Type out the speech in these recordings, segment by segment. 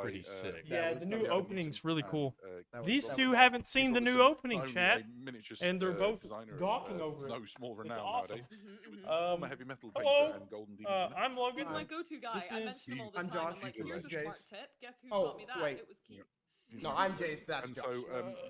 pretty sick. Yeah, the new opening's really cool. These that two was haven't seen the new opening, Only chat, a miniature and they're both designer gawking of over it. no small It's renown awesome. nowadays. Mm-hmm. I'm a heavy metal painter Hello, and golden demon. I'm Logan. He's my go-to guy. This I is- mention him all the I'm time. Josh, I'm like, this here's is a smart Jace. tip. Guess who Oh, taught me that? wait. It was Keith. No, I'm Jace. That's And Josh.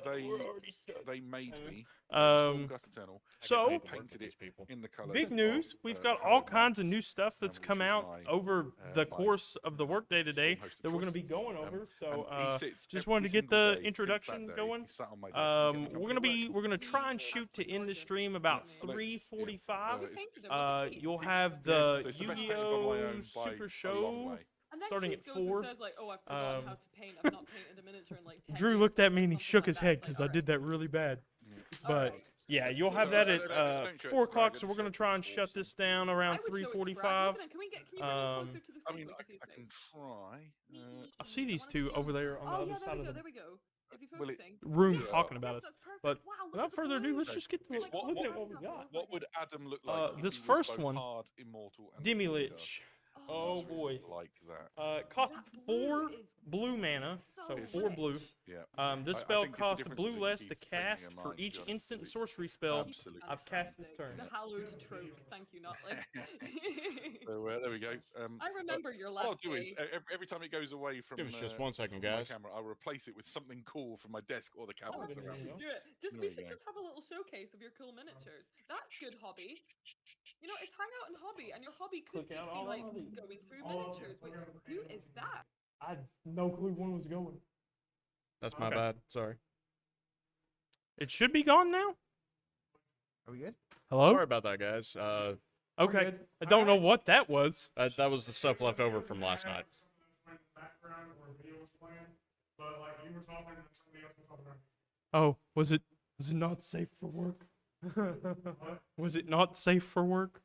so they made me Um, Gus Eternal. so- they painted it in the colors. Big of, news, we've got Hallowed all kinds of Knights, new stuff that's which come is out my, over the my course of the workday today host of that we're going to choice. be going over. So and he sits just every wanted to get single the day since introduction that day, going. he sat on my desk and getting We're gonna He's try and shoot to end the stream about absolutely 3:45. You painted him, wasn't Keith? You'll have Yeah, the so it's the best painting I've done on my Yu-Gi-Oh! own by Super a long Show. way. And then starting Keith at goes 4. and says, like, oh, I've forgotten how to paint. I've not painted a miniature in like 10 Drew years," looked at me and he something shook like his that. head It's because like, I did that really bad. But alright. yeah, you'll have So, that don't at show it to 4 Brad, o'clock. it's So we're gonna just try and awesome. shut this down I around would show it to Brad. 3:45. Logan, can you bring him closer to the I screen mean, so we I can see his can face? try. I see these two over there on the Oh, other yeah, side of there the we go. Is he Will it- focusing? room Yes, talking yes, about us. that's perfect. But Wow, look without at the further ado, blue. let's just get to It's like looking at all what we around got. What would Adam look like? if This he was first both one, hard, immortal, and Demi a Lich. Lich. Oh, Oh boy. Like that. Cost that blue 4 is blue mana, so so 4 blue. Yeah. This I spell think it's the costs a difference blue between less to Keith's painting cast and for mine, each to be honest instant with you. sorcery spell Absolutely. I've cast this turn. The hallowed trope. Thank you, Notley. So there we go. I remember your What I'll last do is day. every time it goes away from Give us just 1 second, my guys. camera, I'll replace it with something cool from my desk or the Oh, cabinets there around you me. go. do it. Just There we we should go. just have a little showcase of your cool miniatures. That's good hobby. You know, it's hang out and hobby, and your hobby could Click out just be all like of these. going through All of miniatures. them. Wait, who is that? I had no clue one was going. That's my Okay. bad. Sorry. It should be gone now. Are we good? Hello. Sorry about that, guys. Okay. good. I don't know Alright. what that was. That was the stuff left over from last night. Oh, was it not safe for work? Was it not safe for work?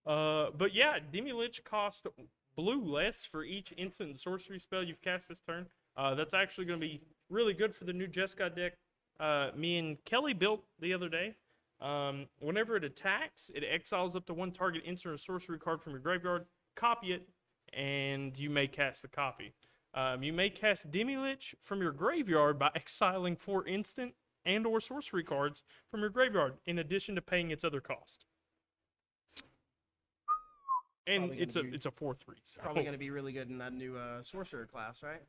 But yeah, Demi Lich cost blue less for each instant and sorcery spell you've cast this turn. That's actually going to be really good for the new Jeskai deck. Me and Kelly built the other day. Whenever it attacks, it exiles up to 1 target instant or sorcery card from your graveyard, copy it, and you may cast the copy. You may cast Demi Lich from your graveyard by exiling 4 instant and or sorcery cards from your graveyard, in addition to paying its other cost. And Probably it's gonna be- a 4/3. Probably going to be really good in that new sorcerer class, right?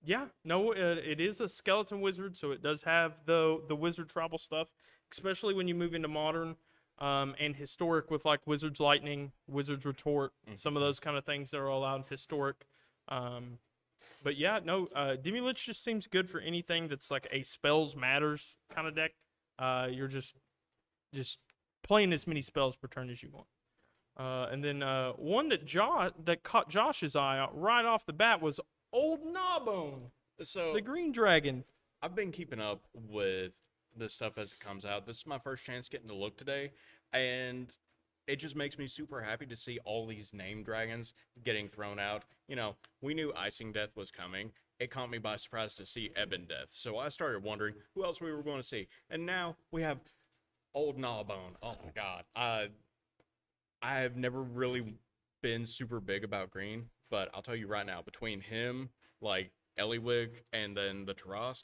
Yeah, no, it is a skeleton wizard, so it does have the wizard tribal stuff, especially when you move into modern and historic with like Wizard's Lightning, Wizard's Retort, some of those kind of things that are allowed in historic. But yeah, no, Demi Lich just seems good for anything that's like a spells matters kind of deck. You're just playing as many spells per turn as you want. And then one that caught Josh's eye out right off the bat was Old Gnawbone, So the green dragon. I've been keeping up with this stuff as it comes out. This is my first chance getting to look today, and it just makes me super happy to see all these name dragons getting thrown out. You know, we knew Icing Death was coming. It caught me by surprise to see Ebon Death, so I started wondering who else we were going to see. And now we have Old Gnawbone. Oh my god. I have never really been super big about green, but I'll tell you right now, between him, like Eliwig, and then the Tarask,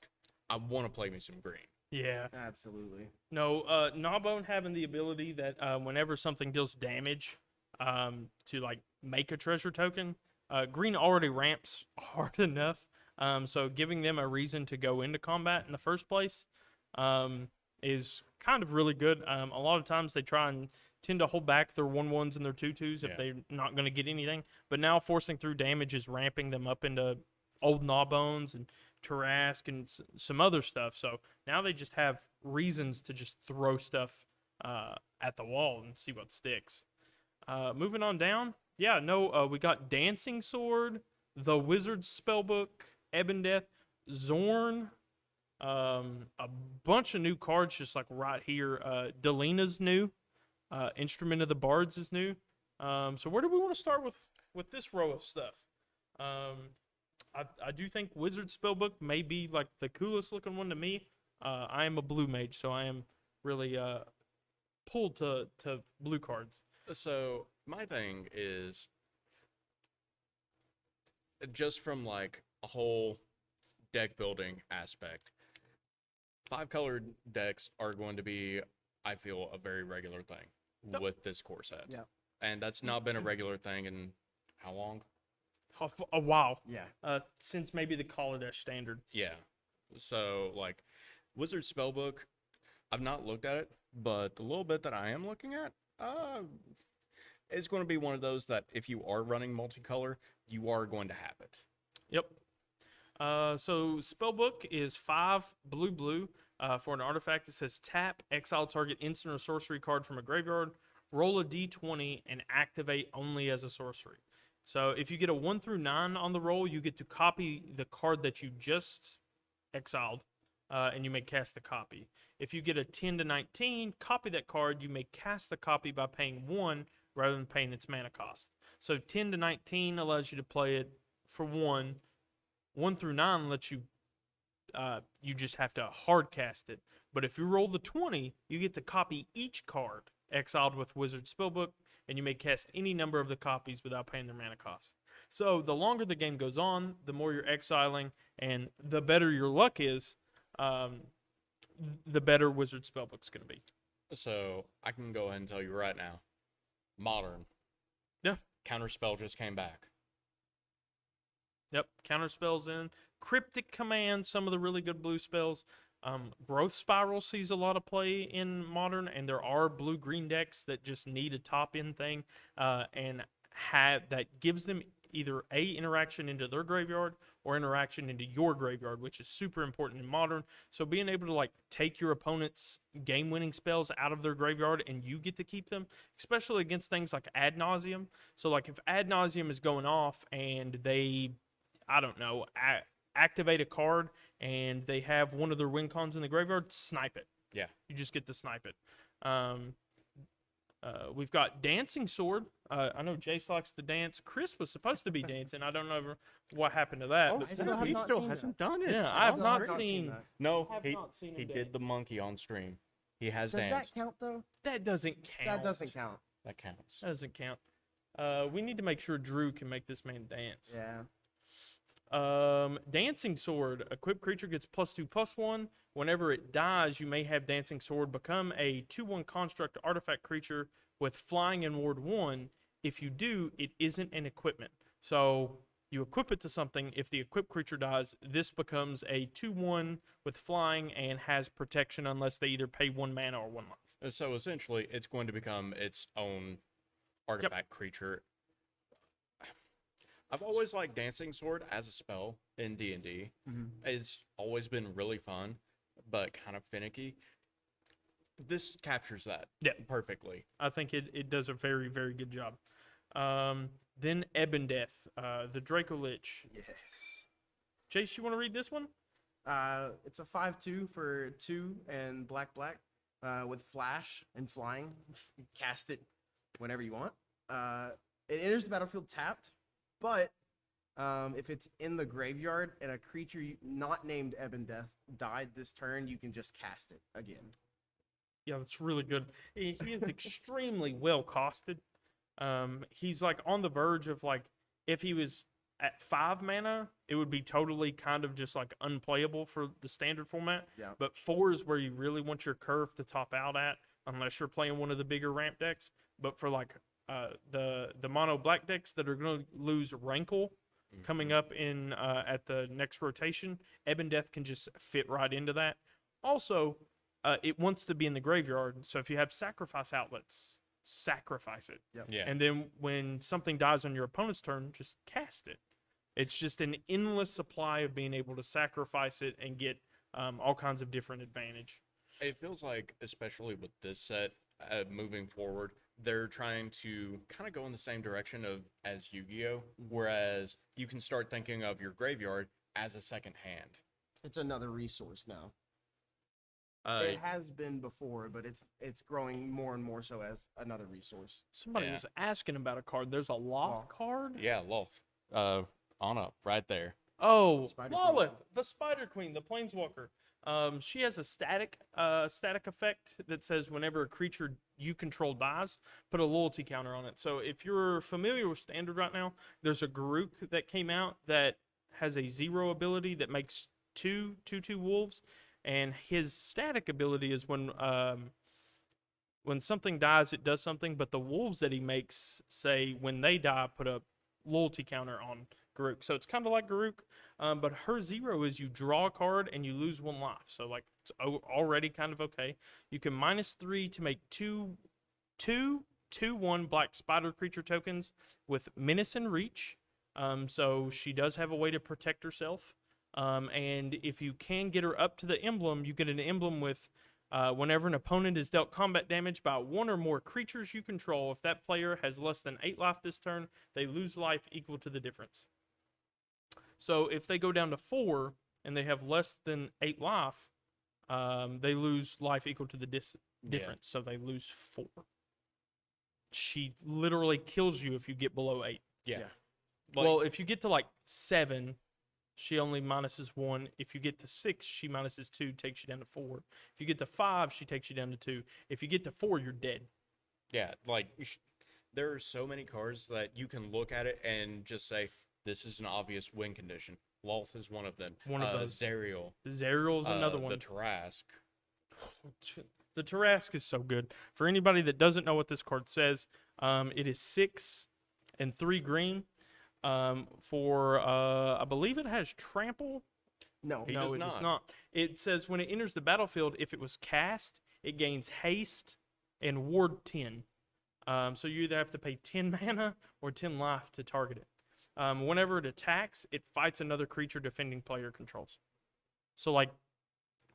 I want to play me some green. Yeah. Absolutely. No, Gnawbone having the ability that whenever something deals damage to like make a treasure token, green already ramps hard enough. So giving them a reason to go into combat in the first place is kind of really good. A lot of times they tend to hold back their 1/1s and their 2/2s if Yeah. they're not going to get anything. But now forcing through damage is ramping them up into Old Gnawbones and Tarask and some other stuff. So now they just have reasons to just throw stuff at the wall and see what sticks. Moving on down. Yeah, no, we got Dancing Sword, the Wizard's Spellbook, Ebon Death, Zorn, a bunch of new cards just like right here. Delina's new. Instrument of the Bards is new. So where do we want to start with this row of stuff? I do think Wizard Spellbook may be like the coolest looking one to me. I am a blue mage, so I am really pulled to blue cards. So my thing is, just from like a whole deck building aspect, 5-colored decks are going to be, I feel, a very regular thing Yep. with this core set. Yep. And that's not been a regular thing in how long? A while. Yeah. Since maybe the Kaladesh standard. Yeah. So, like, Wizard Spellbook, I've not looked at it, but the little bit that I am looking at, it's going to be one of those that if you are running multicolor, you are going to have it. Yep. So Spellbook is 5 blue for an artifact that says tap, exile target instant or sorcery card from a graveyard, roll a d20, and activate only as a sorcery. So if you get a 1 through 9 on the roll, you get to copy the card that you just exiled, and you may cast the copy. If you get a 10 to 19, copy that card. You may cast the copy by paying 1 rather than paying its mana cost. So 10 to 19 allows you to play it for 1. 1 through 9 lets you, you just have to hard cast it. But if you roll the 20, you get to copy each card exiled with Wizard Spellbook, and you may cast any number of the copies without paying their mana cost. So the longer the game goes on, the more you're exiling, and the better your luck is, the better Wizard Spellbook's going to be. So I can go ahead and tell you right now, Modern. Yeah. Counterspell just came back. Yep, counter spells in. Cryptic Command, some of the really good blue spells. Growth Spiral sees a lot of play in Modern, and there are blue-green decks that just need a top-end thing, and that gives them either a interaction into their graveyard or interaction into your graveyard, which is super important in Modern. So being able to like take your opponent's game-winning spells out of their graveyard and you get to keep them, especially against things like Ad Nauseam. So like if Ad Nauseam is going off and they, I don't know, activate a card and they have one of their win cons in the graveyard, snipe it. Yeah. You just get to snipe it. We've got Dancing Sword. I know Jace likes to dance. Chris was supposed to be dancing. I don't know what happened to that. Oh, but I still have not seen that. done it. yeah, I have I've not not seen. that. No, have he, not seen him he did the dance. monkey on stream. He has Does danced. that count though? That doesn't count. That doesn't count. That counts. That doesn't count. We need to make sure Drew can make this man dance. Yeah. Dancing Sword. Equipped creature gets +2/+1. Whenever it dies, you may have Dancing Sword become a 2/1 construct artifact creature with flying and ward 1. If you do, it isn't an equipment. So you equip it to something. If the equipped creature dies, this becomes a 2/1 with flying and has protection unless they either pay 1 mana or 1 life. So essentially, it's going to become its own artifact creature. I've always liked Dancing Sword as a spell in D&D. It's always been really fun, but kind of finicky. This captures that perfectly. I think it does a very, very good job. Then Ebondeath, the Draco Lich. Yes. Chase, you want to read this one? It's a 5/2 for 2 and black with flash and flying. You cast it whenever you want. It enters the battlefield tapped, but if it's in the graveyard and a creature not named Ebondeath died this turn, you can just cast it again. Yeah, that's really good. He is extremely well costed. He's like on the verge of like, if he was at 5 mana, it would be totally kind of just like unplayable for the standard format. Yeah. But 4 is where you really want your curve to top out at, unless you're playing one of the bigger ramp decks. But for like the mono black decks that are going to lose Rankle coming up in at the next rotation, Ebondeath can just fit right into that. Also, it wants to be in the graveyard, so if you have sacrifice outlets, sacrifice it. Yep. Yeah. And then when something dies on your opponent's turn, just cast it. It's just an endless supply of being able to sacrifice it and get all kinds of different advantage. It feels like, especially with this set, moving forward, they're trying to kind of go in the same direction as Yu-Gi-Oh! Whereas you can start thinking of your graveyard as a second hand. It's another resource now. Uh, It has been before, but it's growing more and more so as another resource. Somebody Yeah. was asking about a card. There's a Loth card? yeah, Loth. On up, right there. Oh, Spider Lolith, Queen. the Spider Queen, the Planeswalker. She has a static effect that says whenever a creature you control dies, put a loyalty counter on it. So if you're familiar with Standard right now, there's a Garruk that came out that has a 0 ability that makes 2/2/2 wolves, and his static ability is when something dies, it does something, but the wolves that he makes say when they die, put a loyalty counter on Garruk. So it's kind of like Garruk, but her 0 is you draw a card and you lose 1 life. So like it's already kind of okay. You can -3 to make 2/2/1 black spider creature tokens with menace and reach. So she does have a way to protect herself. And if you can get her up to the emblem, you get an emblem with whenever an opponent is dealt combat damage by 1 or more creatures you control, if that player has less than 8 life this turn, they lose life equal to the difference. So if they go down to 4 and they have less than 8 life, they lose life equal to the difference. So they lose 4. She literally kills you if you get below 8. Yeah. Yeah. Well, if you get to like 7, she only minuses 1. If you get to 6, she minuses 2, takes you down to 4. If you get to 5, she takes you down to 2. If you get to 4, you're dead. Yeah, like there are so many cards that you can look at it and just say, this is an obvious win condition. Lolth is one of them. One of those. Zerial. Zerial's another one. The Tarask. The Tarask is so good. For anybody that doesn't know what this card says, it is 6 and 3 green. I believe it has trample. No. He No, does it does not. not. It says when it enters the battlefield, if it was cast, it gains haste and ward 10. So you either have to pay 10 mana or 10 life to target it. Whenever it attacks, it fights another creature defending player controls. So like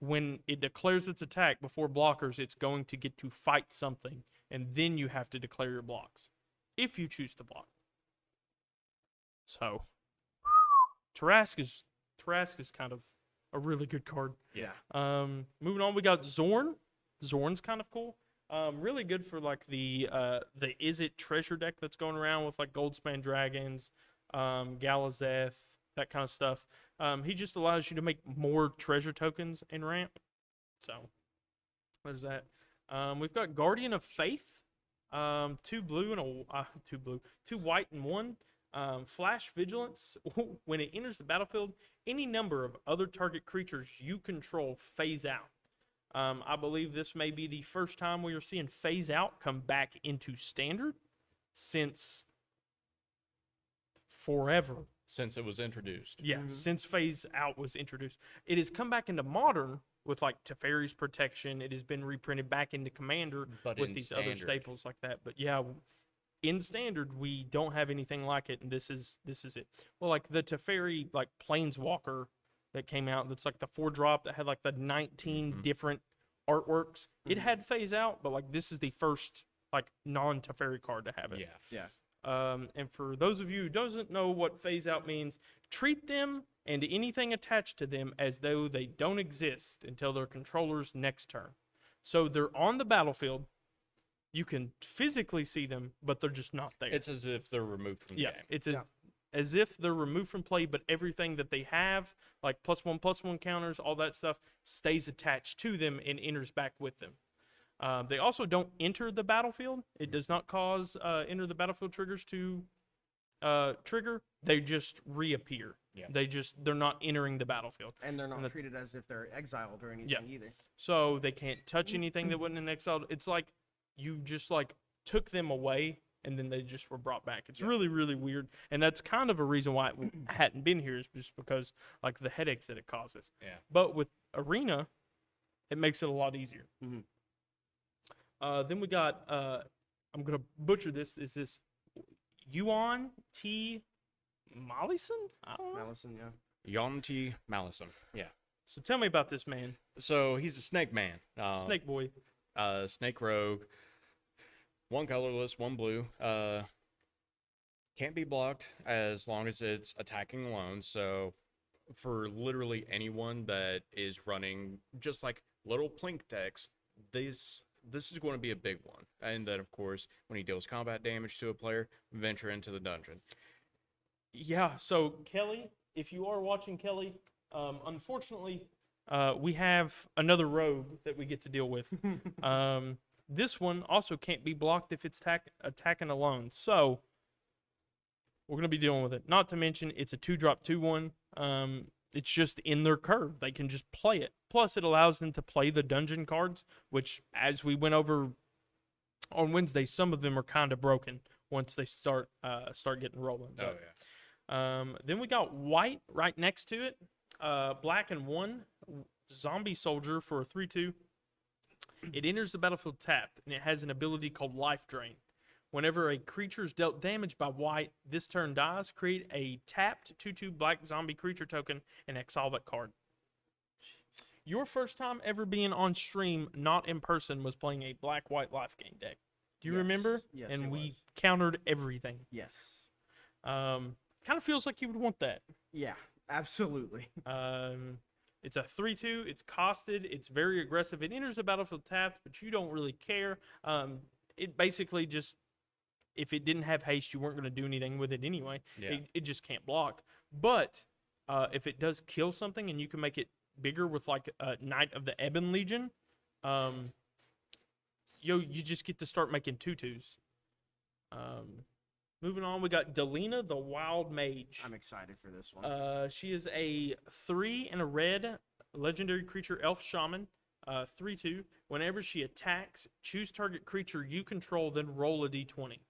when it declares its attack before blockers, it's going to get to fight something, and then you have to declare your blocks if you choose to block. So Tarask is kind of a really good card. Yeah. Moving on, we got Zorn. Zorn's kind of cool. Really good for like the Is It treasure deck that's going around with like Goldspan Dragons, Galazeth, that kind of stuff. He just allows you to make more treasure tokens in ramp. So there's that. We've got Guardian of Faith. 2 blue and 2 white and 1. Flash Vigilance. When it enters the battlefield, any number of other target creatures you control phase out. I believe this may be the first time we are seeing phase out come back into Standard since forever. Since it was introduced. Yeah, since phase out was introduced. It has come back into Modern with like Teferi's Protection. It has been reprinted back into Commander But with in these other Standard. staples like that. But yeah, in Standard we don't have anything like it, and this is it. Well, like the Teferi like Planeswalker that came out, that's like the 4-drop that had like the 19 different artworks. It had phase out, but like this is the first like non-Teferi card to have it. Yeah. Yeah. And for those of you who doesn't know what phase out means, treat them and anything attached to them as though they don't exist until their controller's next turn. So they're on the battlefield. You can physically see them, but they're just not there. It's as if they're removed from the game. It's as if they're removed from play, but everything that they have, like +1/+1 counters, all that stuff, stays attached to them and enters back with them. They also don't enter the battlefield. It does not cause enter the battlefield triggers to trigger. They just reappear. Yeah. They're not entering the battlefield. And they're not that's- treated as if they're exiled or anything either. So they can't touch anything that wasn't in exile. It's like you just like took them away and then they just were brought back. It's really, really weird. And that's kind of a reason why it hadn't been here, is just because like the headaches that it causes. Yeah. But with Arena, it makes it a lot easier. Mhm. Then we got, I'm going to butcher this. Is this Yuan T. Mollison? I don't know. Malison, yeah. Yonti Malison. Yeah. So tell me about this man. So he's a snake man. Snake boy. Snake rogue. 1 colorless, 1 blue. Can't be blocked as long as it's attacking alone. So for literally anyone that is running just like little plink decks, this is going to be a big one. And then of course, when he deals combat damage to a player, venture into the dungeon. Yeah, so Kelly, if you are watching Kelly, unfortunately, we have another rogue that we get to deal with. This one also can't be blocked if it's attacking alone. So we're going to be dealing with it. Not to mention, it's a 2-drop 2/1. It's just in their curve. They can just play it. Plus, it allows them to play the dungeon cards, which, as we went over on Wednesday, some of them are kind of broken once they start getting rolling. Oh, But, yeah. then we got white right next to it. Black and 1 zombie soldier for a 3/2. It enters the battlefield tapped, and it has an ability called Life Drain. Whenever a creature is dealt damage by white, this turn dies. Create a tapped 2/2 black zombie creature token and exile that card. Your first time ever being on stream, not in person, was playing a black-white life gain deck. Do you remember? Yes, and it we was. countered everything. Yes. Kind of feels like you would want that. Yeah, absolutely. It's a 3/2. It's costed. It's very aggressive. It enters the battlefield tapped, but you don't really care. It basically just, if it didn't have haste, you weren't going to do anything with it anyway. Yeah. It just can't block. But if it does kill something and you can make it bigger with like a Knight of the Ebon Legion, you just get to start making 2/2s. Moving on, we got Delina, the Wild Mage. I'm excited for this one. She is a 3 and a red legendary creature elf shaman, 3/2. Whenever she attacks, choose target creature you control, then roll a d20.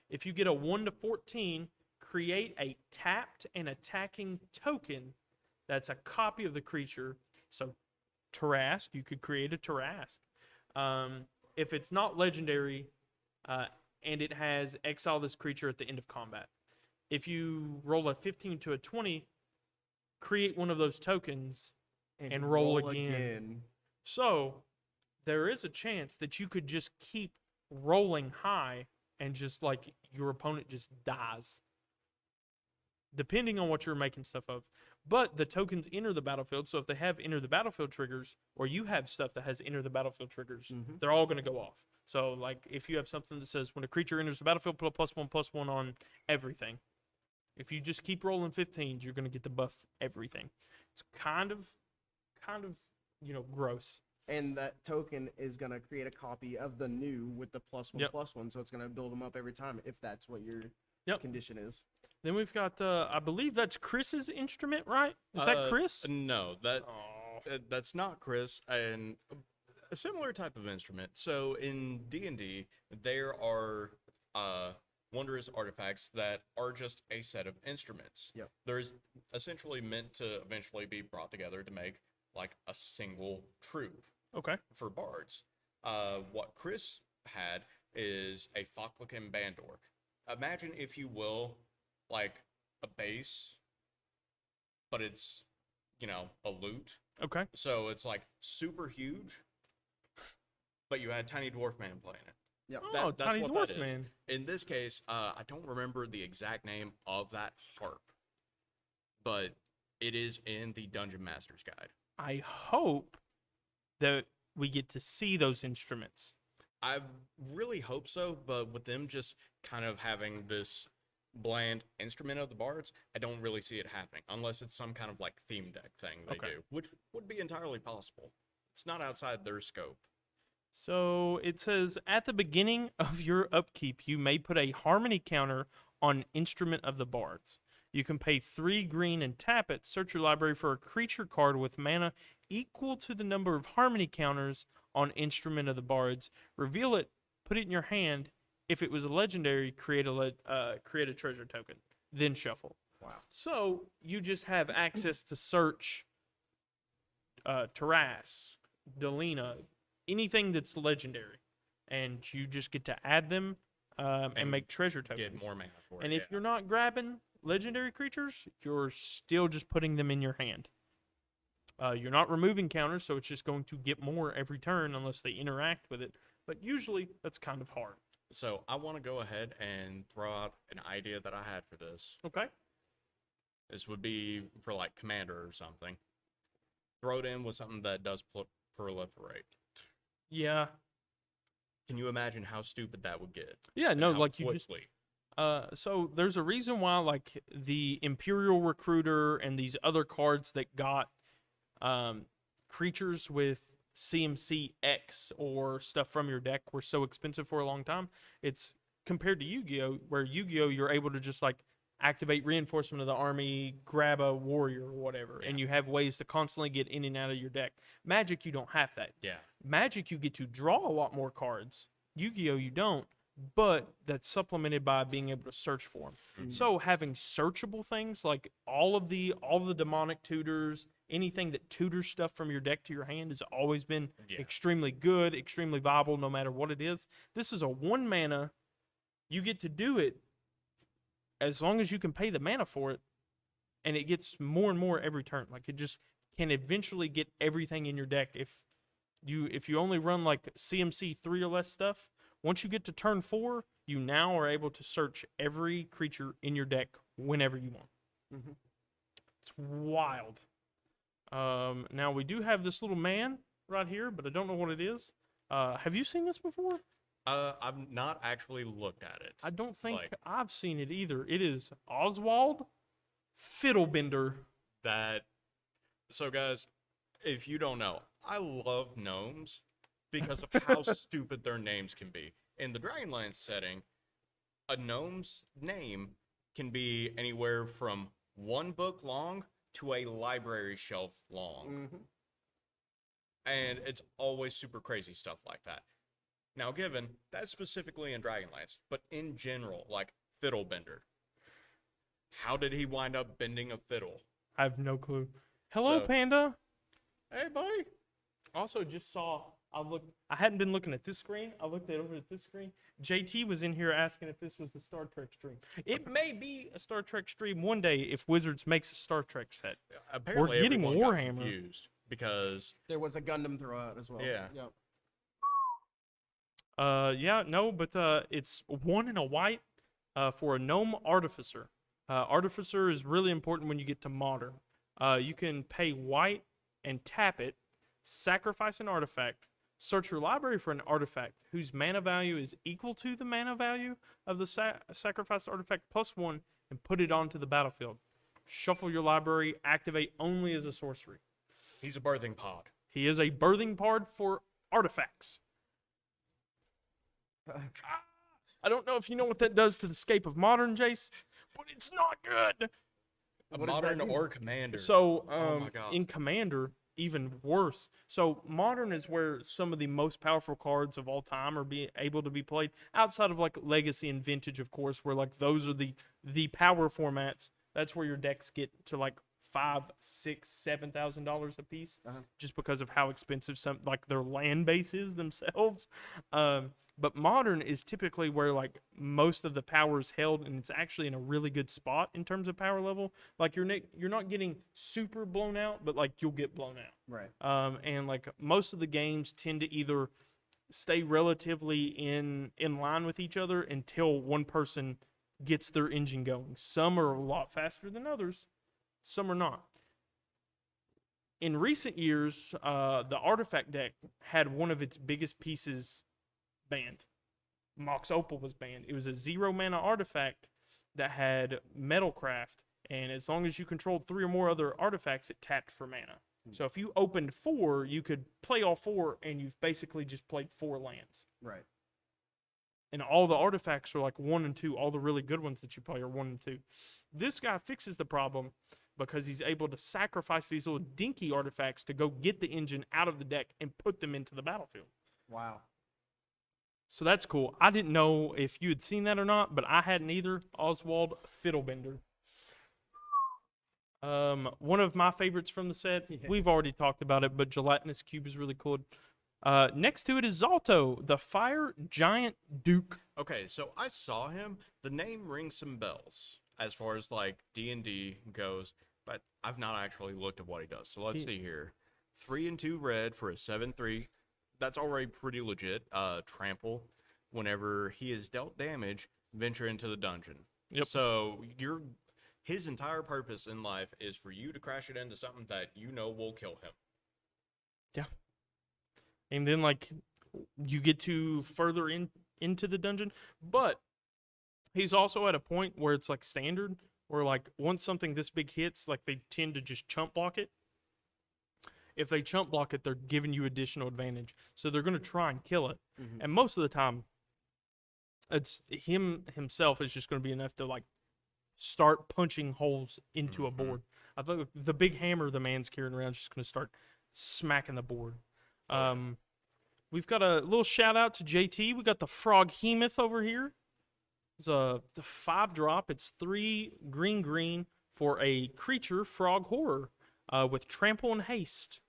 If you get a 1 to 14, create a tapped and attacking token that's a copy of the creature. So, Tarask, you could create a Tarask. If it's not legendary, and it has exile this creature at the end of combat. If you roll a 15 to a 20, create one of those tokens and roll again. So there is a chance that you could just keep rolling high and just like your opponent just dies, depending on what you're making stuff of. But the tokens enter the battlefield, so if they have enter the battlefield triggers, or you have stuff that has enter the battlefield triggers, they're all going to go off. So, like, if you have something that says when a creature enters the battlefield, put a +1/+1 on everything. If you just keep rolling 15s, you're going to get to buff everything. It's kind of, gross. And that token is going to create a copy of the new with the +1/+1, so it's going to build them up every time if that's what your condition is. Then we've got, I believe that's Chris's instrument, right? Is that Chris? No, that's not Chris. And a similar type of instrument. So in D&D, there are wondrous artifacts that are just a set of instruments. Yep. There's essentially meant to eventually be brought together to make like a single troop Okay. for bards. What Chris had is a Foclican Bandor. Imagine, if you will, like a base, but it's, a loot. Okay. So it's like super huge, but you had Tiny Dwarf Man playing it. Yep. Oh, That's Tiny what Dwarf that is. Man. In this case, I don't remember the exact name of that harp, but it is in the Dungeon Master's Guide. I hope that we get to see those instruments. I really hope so, but with them just kind of having this bland instrument of the bards, I don't really see it happening unless it's some kind of like theme deck thing they do, which would be entirely possible. It's not outside their scope. So it says, at the beginning of your upkeep, you may put a harmony counter on instrument of the bards. You can pay 3 green and tap it. Search your library for a creature card with mana equal to the number of harmony counters on instrument of the bards. Reveal it, put it in your hand. If it was a legendary, create a treasure token, then shuffle. Wow. So you just have access to search Tarask, Delina, anything that's legendary, and you just get to add them and make treasure tokens. Get more mana for it. And if you're not grabbing legendary creatures, you're still just putting them in your hand. You're not removing counters, so it's just going to get more every turn unless they interact with it. But usually, that's kind of hard. So I want to go ahead and throw out an idea that I had for this. Okay. This would be for like Commander or something. Throw it in with something that does proliferate. Yeah. Can you imagine how stupid that would get? Yeah, And no, how like you just... quickly? So there's a reason why, like, the Imperial Recruiter and these other cards that got creatures with CMC X or stuff from your deck were so expensive for a long time. It's compared to Yu-Gi-Oh, where Yu-Gi-Oh you're able to just like activate reinforcement of the army, grab a warrior or whatever, and you have ways to constantly get in and out of your deck. Magic, you don't have that. Yeah. Magic, you get to draw a lot more cards. Yu-Gi-Oh, you don't, but that's supplemented by being able to search for them. So having searchable things like all of the demonic tutors, anything that tutors stuff from your deck to your hand has always been extremely good, extremely viable, no matter what it is. This is a 1 mana. You get to do it as long as you can pay the mana for it, and it gets more and more every turn. Like it just can eventually get everything in your deck. If you only run like CMC 3 or less stuff, once you get to turn 4, you now are able to search every creature in your deck whenever you want. Mm-hmm. It's wild. Now we do have this little man right here, but I don't know what it is. Have you seen this before? I've not actually looked at it. I don't think Like- I've seen it either. It is Oswald Fiddlebender. So guys, if you don't know, I love gnomes because of how stupid their names can be. In the Dragonlance setting, a gnome's name can be anywhere from 1 book long to a library shelf long. Mm-hmm. And it's always super crazy stuff like that. Now, given that's specifically in Dragonlance, but in general, like Fiddlebender, how did he wind up bending a fiddle? I have no clue. Hello, So- Panda. Hey, buddy. Also, just saw. I hadn't been looking at this screen. I looked over at this screen. JT was in here asking if this was the Star Trek stream. It may be a Star Trek stream one day if Wizards makes a Star Trek set. Apparently, getting everyone got Warhammer. confused because There was a Gundam throwout as well. Yeah. Yep. It's 1 and a white for a gnome artificer. Artificer is really important when you get to modern. You can pay white and tap it, sacrifice an artifact, search your library for an artifact whose mana value is equal to the mana value of the sacrificed artifact +1, and put it onto the battlefield. Shuffle your library, activate only as a sorcery. he's a birthing pod. He is a birthing pod for artifacts. I don't know if you know what that does to the scape of modern, Jace, but it's not good. A What does that modern do? or commander. So, Oh my God. in Commander, even worse. So, Modern is where some of the most powerful cards of all time are being able to be played, outside of like Legacy and Vintage, of course, where like those are the power formats. That's where your decks get to like $5,000, $6,000, $7,000 a piece, just because of how expensive some like their land base is themselves. But Modern is typically where like most of the power is held, and it's actually in a really good spot in terms of power level. Like you're not getting super blown out, but like you'll get blown out. Right. And like most of the games tend to either stay relatively in line with each other until one person gets their engine going. Some are a lot faster than others, some are not. In recent years, the Artifact deck had one of its biggest pieces banned. Mox Opal was banned. It was a 0 mana artifact that had Metalcraft, and as long as you controlled 3 or more other artifacts, it tapped for mana. So if you opened 4, you could play all 4, and you've basically just played 4 lands. Right. And all the artifacts are like 1 and 2. All the really good ones that you play are 1 and 2. This guy fixes the problem because he's able to sacrifice these little dinky artifacts to go get the engine out of the deck and put them into the battlefield. Wow. So that's cool. I didn't know if you had seen that or not, but I hadn't either. Oswald Fiddlebender. One of my favorites from the set. We've Yes. already talked about it, but Gelatinous Cube is really cool. Next to it is Zalto, the Fire Giant Duke. Okay, so I saw him. The name rings some bells as far as like D&D goes, but I've not actually looked at what he does. So let's see here. 3 and 2 red for a 7/3. That's already pretty legit. Trample. Whenever he is dealt damage, venture into the dungeon. Yep. So his entire purpose in life is for you to crash it into something that you know will kill him. And then like you get to further into the dungeon, but he's also at a point where it's like standard, where like once something this big hits, like they tend to just chump block it. if they chump block it, they're giving you additional advantage. So they're going to try and kill it. Mhm. And most of the time, it's himself is just going to be enough to like start punching holes into a board. I think the big hammer the man's carrying around is just going to start smacking the board. We've got a little shout out to JT. We got the Frog Hemoth over here. It's the 5-drop. It's 3 green for a creature frog horror with trample and haste.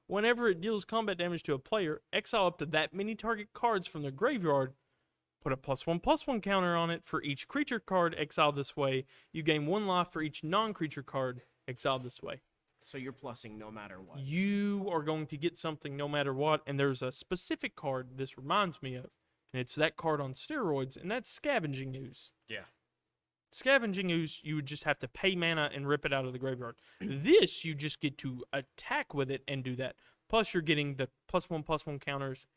Whenever it deals combat damage to a player, exile up to that many target cards from their graveyard. Put a +1/+1 counter on it for each creature card exiled this way. You gain 1 life for each non-creature card exiled this way. So you're plussing no matter what. You are going to get something no matter what, and there's a specific card this reminds me of, and it's that card on steroids, and that's Scavenging Ooze. Yeah. Scavenging Ooze, you would just have to pay mana and rip it out of the graveyard. This, you just get to attack with it and do that. Plus, you're getting the +1/+1 counters,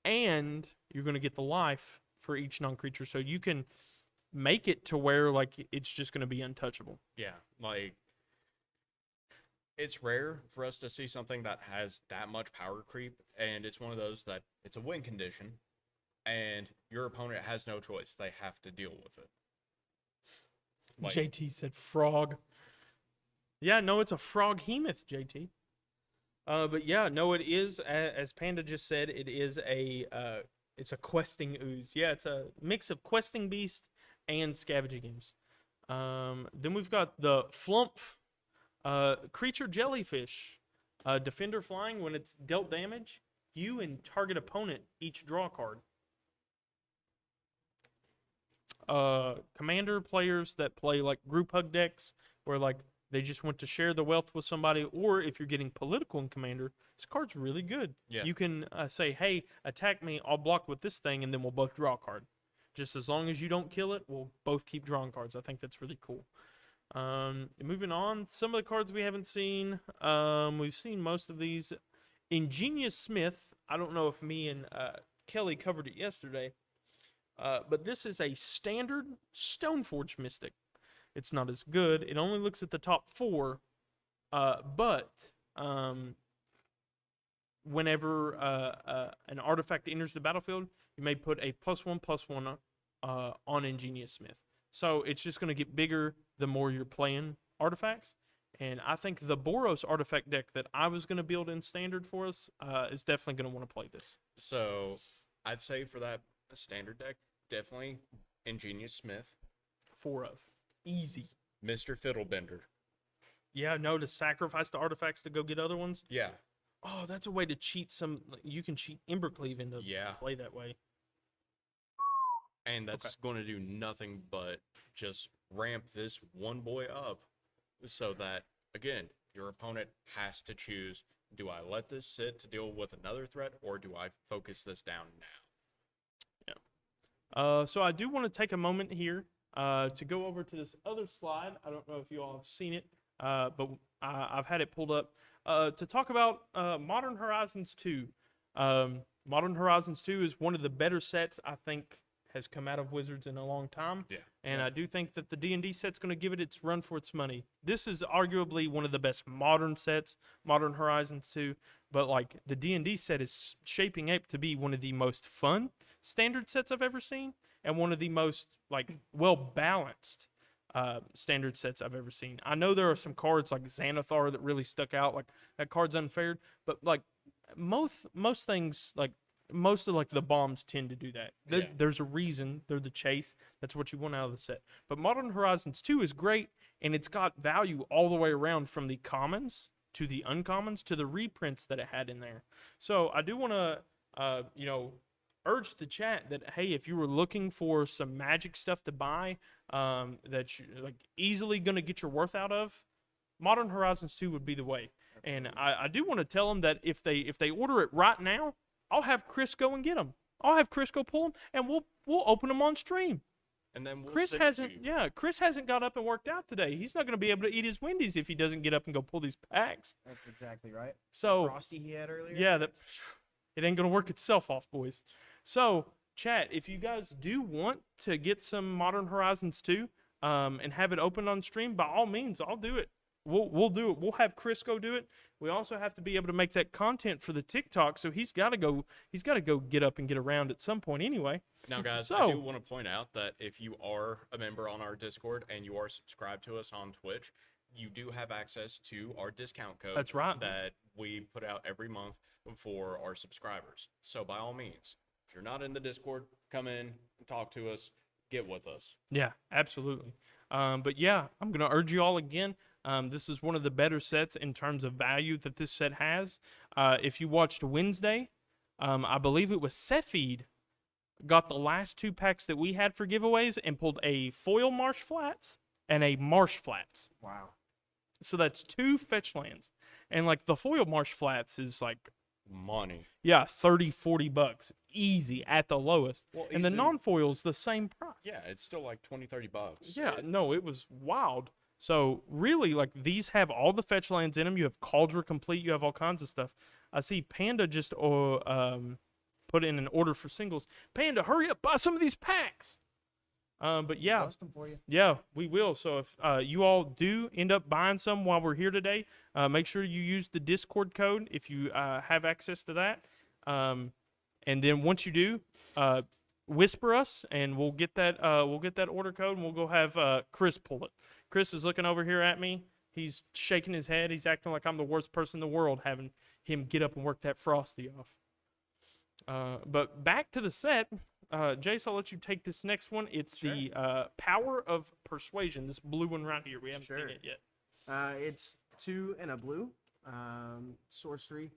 and you're going to get the life for each non-creature, so you can make it to where like it's just going to be untouchable. Yeah, like it's rare for us to see something that has that much power creep, and it's one of those that it's a win condition, and your opponent has no choice; they have to deal with it. Like, JT said frog. Yeah, no, it's a Frog Hemoth, JT. But yeah, no, it is as Panda just said. It is it's a questing ooze. Yeah, it's a mix of questing beast and scavenging ooze. Then we've got the Flumph creature jellyfish. Defender flying. When it's dealt damage, you and target opponent each draw a card. Commander players that play like group hug decks, where like they just want to share the wealth with somebody, or if you're getting political in Commander, this card's really good. Yeah. You can say, hey, attack me, I'll block with this thing, and then we'll both draw a card. Just as long as you don't kill it, we'll both keep drawing cards. I think that's really cool. Moving on, some of the cards we haven't seen. We've seen most of these. Ingenious Smith, I don't know if me and Kelly covered it yesterday, but this is a standard Stoneforge Mystic. It's not as good. It only looks at the top 4, but whenever an artifact enters the battlefield, you may put a +1/+1 on Ingenious Smith. So it's just going to get bigger the more you're playing artifacts. And I think the Boros artifact deck that I was going to build in Standard for us is definitely going to want to play this. so I'd say for that standard deck, definitely Ingenious Smith, 4 of. Easy. Mr. Fiddlebender. Yeah, no, to sacrifice the artifacts to go get other ones. Yeah, Oh, that's a way to cheat some. You can cheat Embercleave into Yeah. play that way. and that's going to do nothing but just ramp this one boy up, so that again your opponent has to choose: do I let this sit to deal with another threat, or do I focus this down now? So I do want to take a moment here to go over to this other slide. I don't know if you all have seen it, but I've had it pulled up to talk about Modern Horizons 2. Modern Horizons 2 is one of the better sets I think has come out of Wizards in a long time. Yeah. And I do think that the D&D set's going to give it its run for its money. This is arguably one of the best modern sets, Modern Horizons 2, but like the D&D set is shaping up to be one of the most fun standard sets I've ever seen, and one of the most like well-balanced standard sets I've ever seen. I know there are some cards like Xanathar that really stuck out, like that card's unfair, but like most things, like most of like the bombs tend to do that. Yeah. There's a reason. They're the chase. That's what you want out of the set. But Modern Horizons 2 is great, and it's got value all the way around, from the commons to the uncommons to the reprints that it had in there. So I do want to, urge the chat that, hey, if you were looking for some Magic stuff to buy that you're like easily going to get your worth out of, Modern Horizons 2 would be the way. And I do want to tell them that if they order it right now, I'll have Chris go and get them. I'll have Chris go pull them, and we'll open them on stream. And then we'll Chris send it to hasn't, you. Chris hasn't got up and worked out today. He's not going to be able to eat his Wendy's if he doesn't get up and go pull these packs. That's exactly right. So Frosty he had earlier. yeah, it ain't going to work itself off, boys. So chat, if you guys do want to get some Modern Horizons 2 and have it open on stream, by all means, I'll do it. we'll do it. We'll have Chris go do it. We also have to be able to make that content for the TikTok. So he's got to go. He's got to go get up and get around at some point anyway. Now, guys, So- I do want to point out that if you are a member on our Discord and you are subscribed to us on Twitch, you do have access to our discount code. That's right. That we put out every month for our subscribers. So by all means, if you're not in the Discord, come in and talk to us. Get with us. Yeah, absolutely. But yeah, I'm gonna urge you all again. This is one of the better sets in terms of value that this set has. If you watched Wednesday, I believe it was Sefid got the last 2 packs that we had for giveaways and pulled a foil Marsh Flats and a Marsh Flats. Wow. So that's 2 fetch lands. And like the foil Marsh Flats is like, Money. yeah, 30, 40 bucks. Easy at the lowest. Well, And the easy. non-foil's the same price. Yeah, it's still like 20, 30 bucks. Yeah, no, it was wild. So really, like, these have all the fetch lands in them. You have Cauldron Complete. You have all kinds of stuff. I see Panda just put in an order for singles. Panda, hurry up, buy some of these packs. But yeah, Bust them for you. yeah, we will. So if you all do end up buying some while we're here today, make sure you use the Discord code if you have access to that. And then once you do, whisper us, and we'll get that order code, and we'll go have Chris pull it. Chris is looking over here at me. He's shaking his head. He's acting like I'm the worst person in the world, having him get up and work that Frosty off. But back to the set. Jace, I'll let you take this next one. It's the Power of Persuasion. This blue one right here. We haven't Sure. seen it yet. It's 2 and a blue. Sorcery.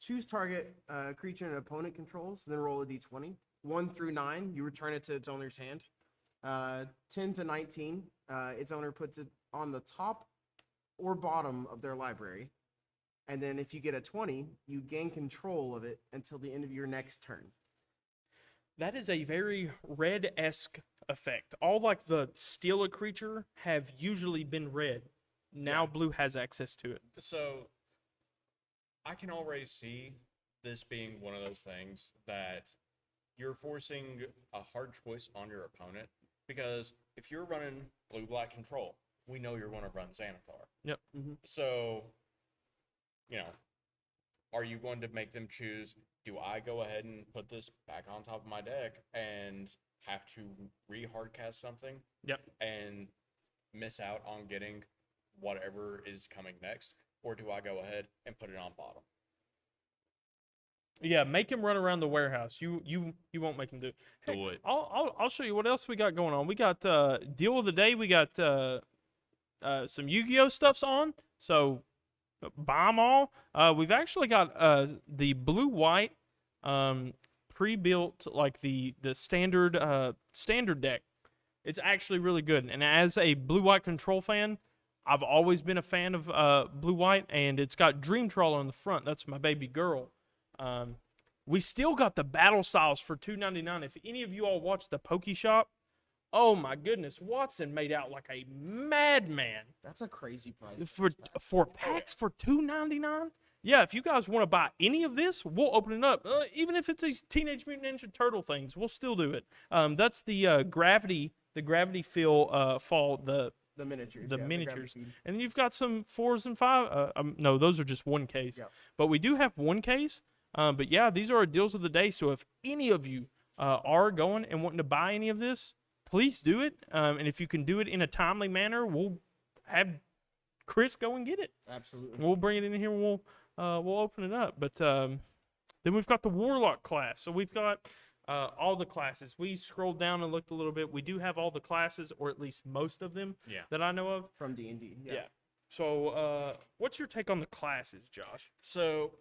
Choose target creature an opponent controls, then roll a d20. 1 through 9, you return it to its owner's hand. 10 to 19, its owner puts it on the top or bottom of their library. And then if you get a 20, you gain control of it until the end of your next turn. That is a very red-esque effect. All like the steal a creature have usually been red. Now blue has access to it. So I can already see this being one of those things that you're forcing a hard choice on your opponent, because if you're running blue-black control, we know you're going to run Xanathar. Yep. So, are you going to make them choose, do I go ahead and put this back on top of my deck and have to re-hardcast something Yep. and miss out on getting whatever is coming next? Or do I go ahead and put it on bottom? Yeah, make him run around the warehouse. You won't make him do it. Hey, Do it. I'll show you what else we got going on. We got deal of the day. We got some Yu-Gi-Oh stuffs on. So buy them all. We've actually got the blue-white pre-built, like the standard deck. It's actually really good. And as a blue-white control fan, I've always been a fan of blue-white, and it's got Dream Trawler on the front. That's my baby girl. We still got the battle styles for $2.99. If any of you all watch the Poke Shop, oh my goodness, Watson made out like a madman That's a crazy price. for packs for $2.99. Yeah, if you guys want to buy any of this, we'll open it up. Even if it's these Teenage Mutant Ninja Turtle things, we'll still do it. That's the gravity feel fall The miniatures. the yeah, miniatures. gravity feed. And then you've got some 4s and 5. No, those are just one case. Yep. But we do have one case. But yeah, these are our deals of the day. So if any of you are going and wanting to buy any of this, please do it. And if you can do it in a timely manner, we'll have Chris go and get it. Absolutely. We'll bring it in here and we'll open it up. But then we've got the Warlock class. So we've got all the classes. We scrolled down and looked a little bit. We do have all the classes, or at least most of them Yeah. that I know of. From D&D. Yeah. So what's your take on the classes, Josh? So,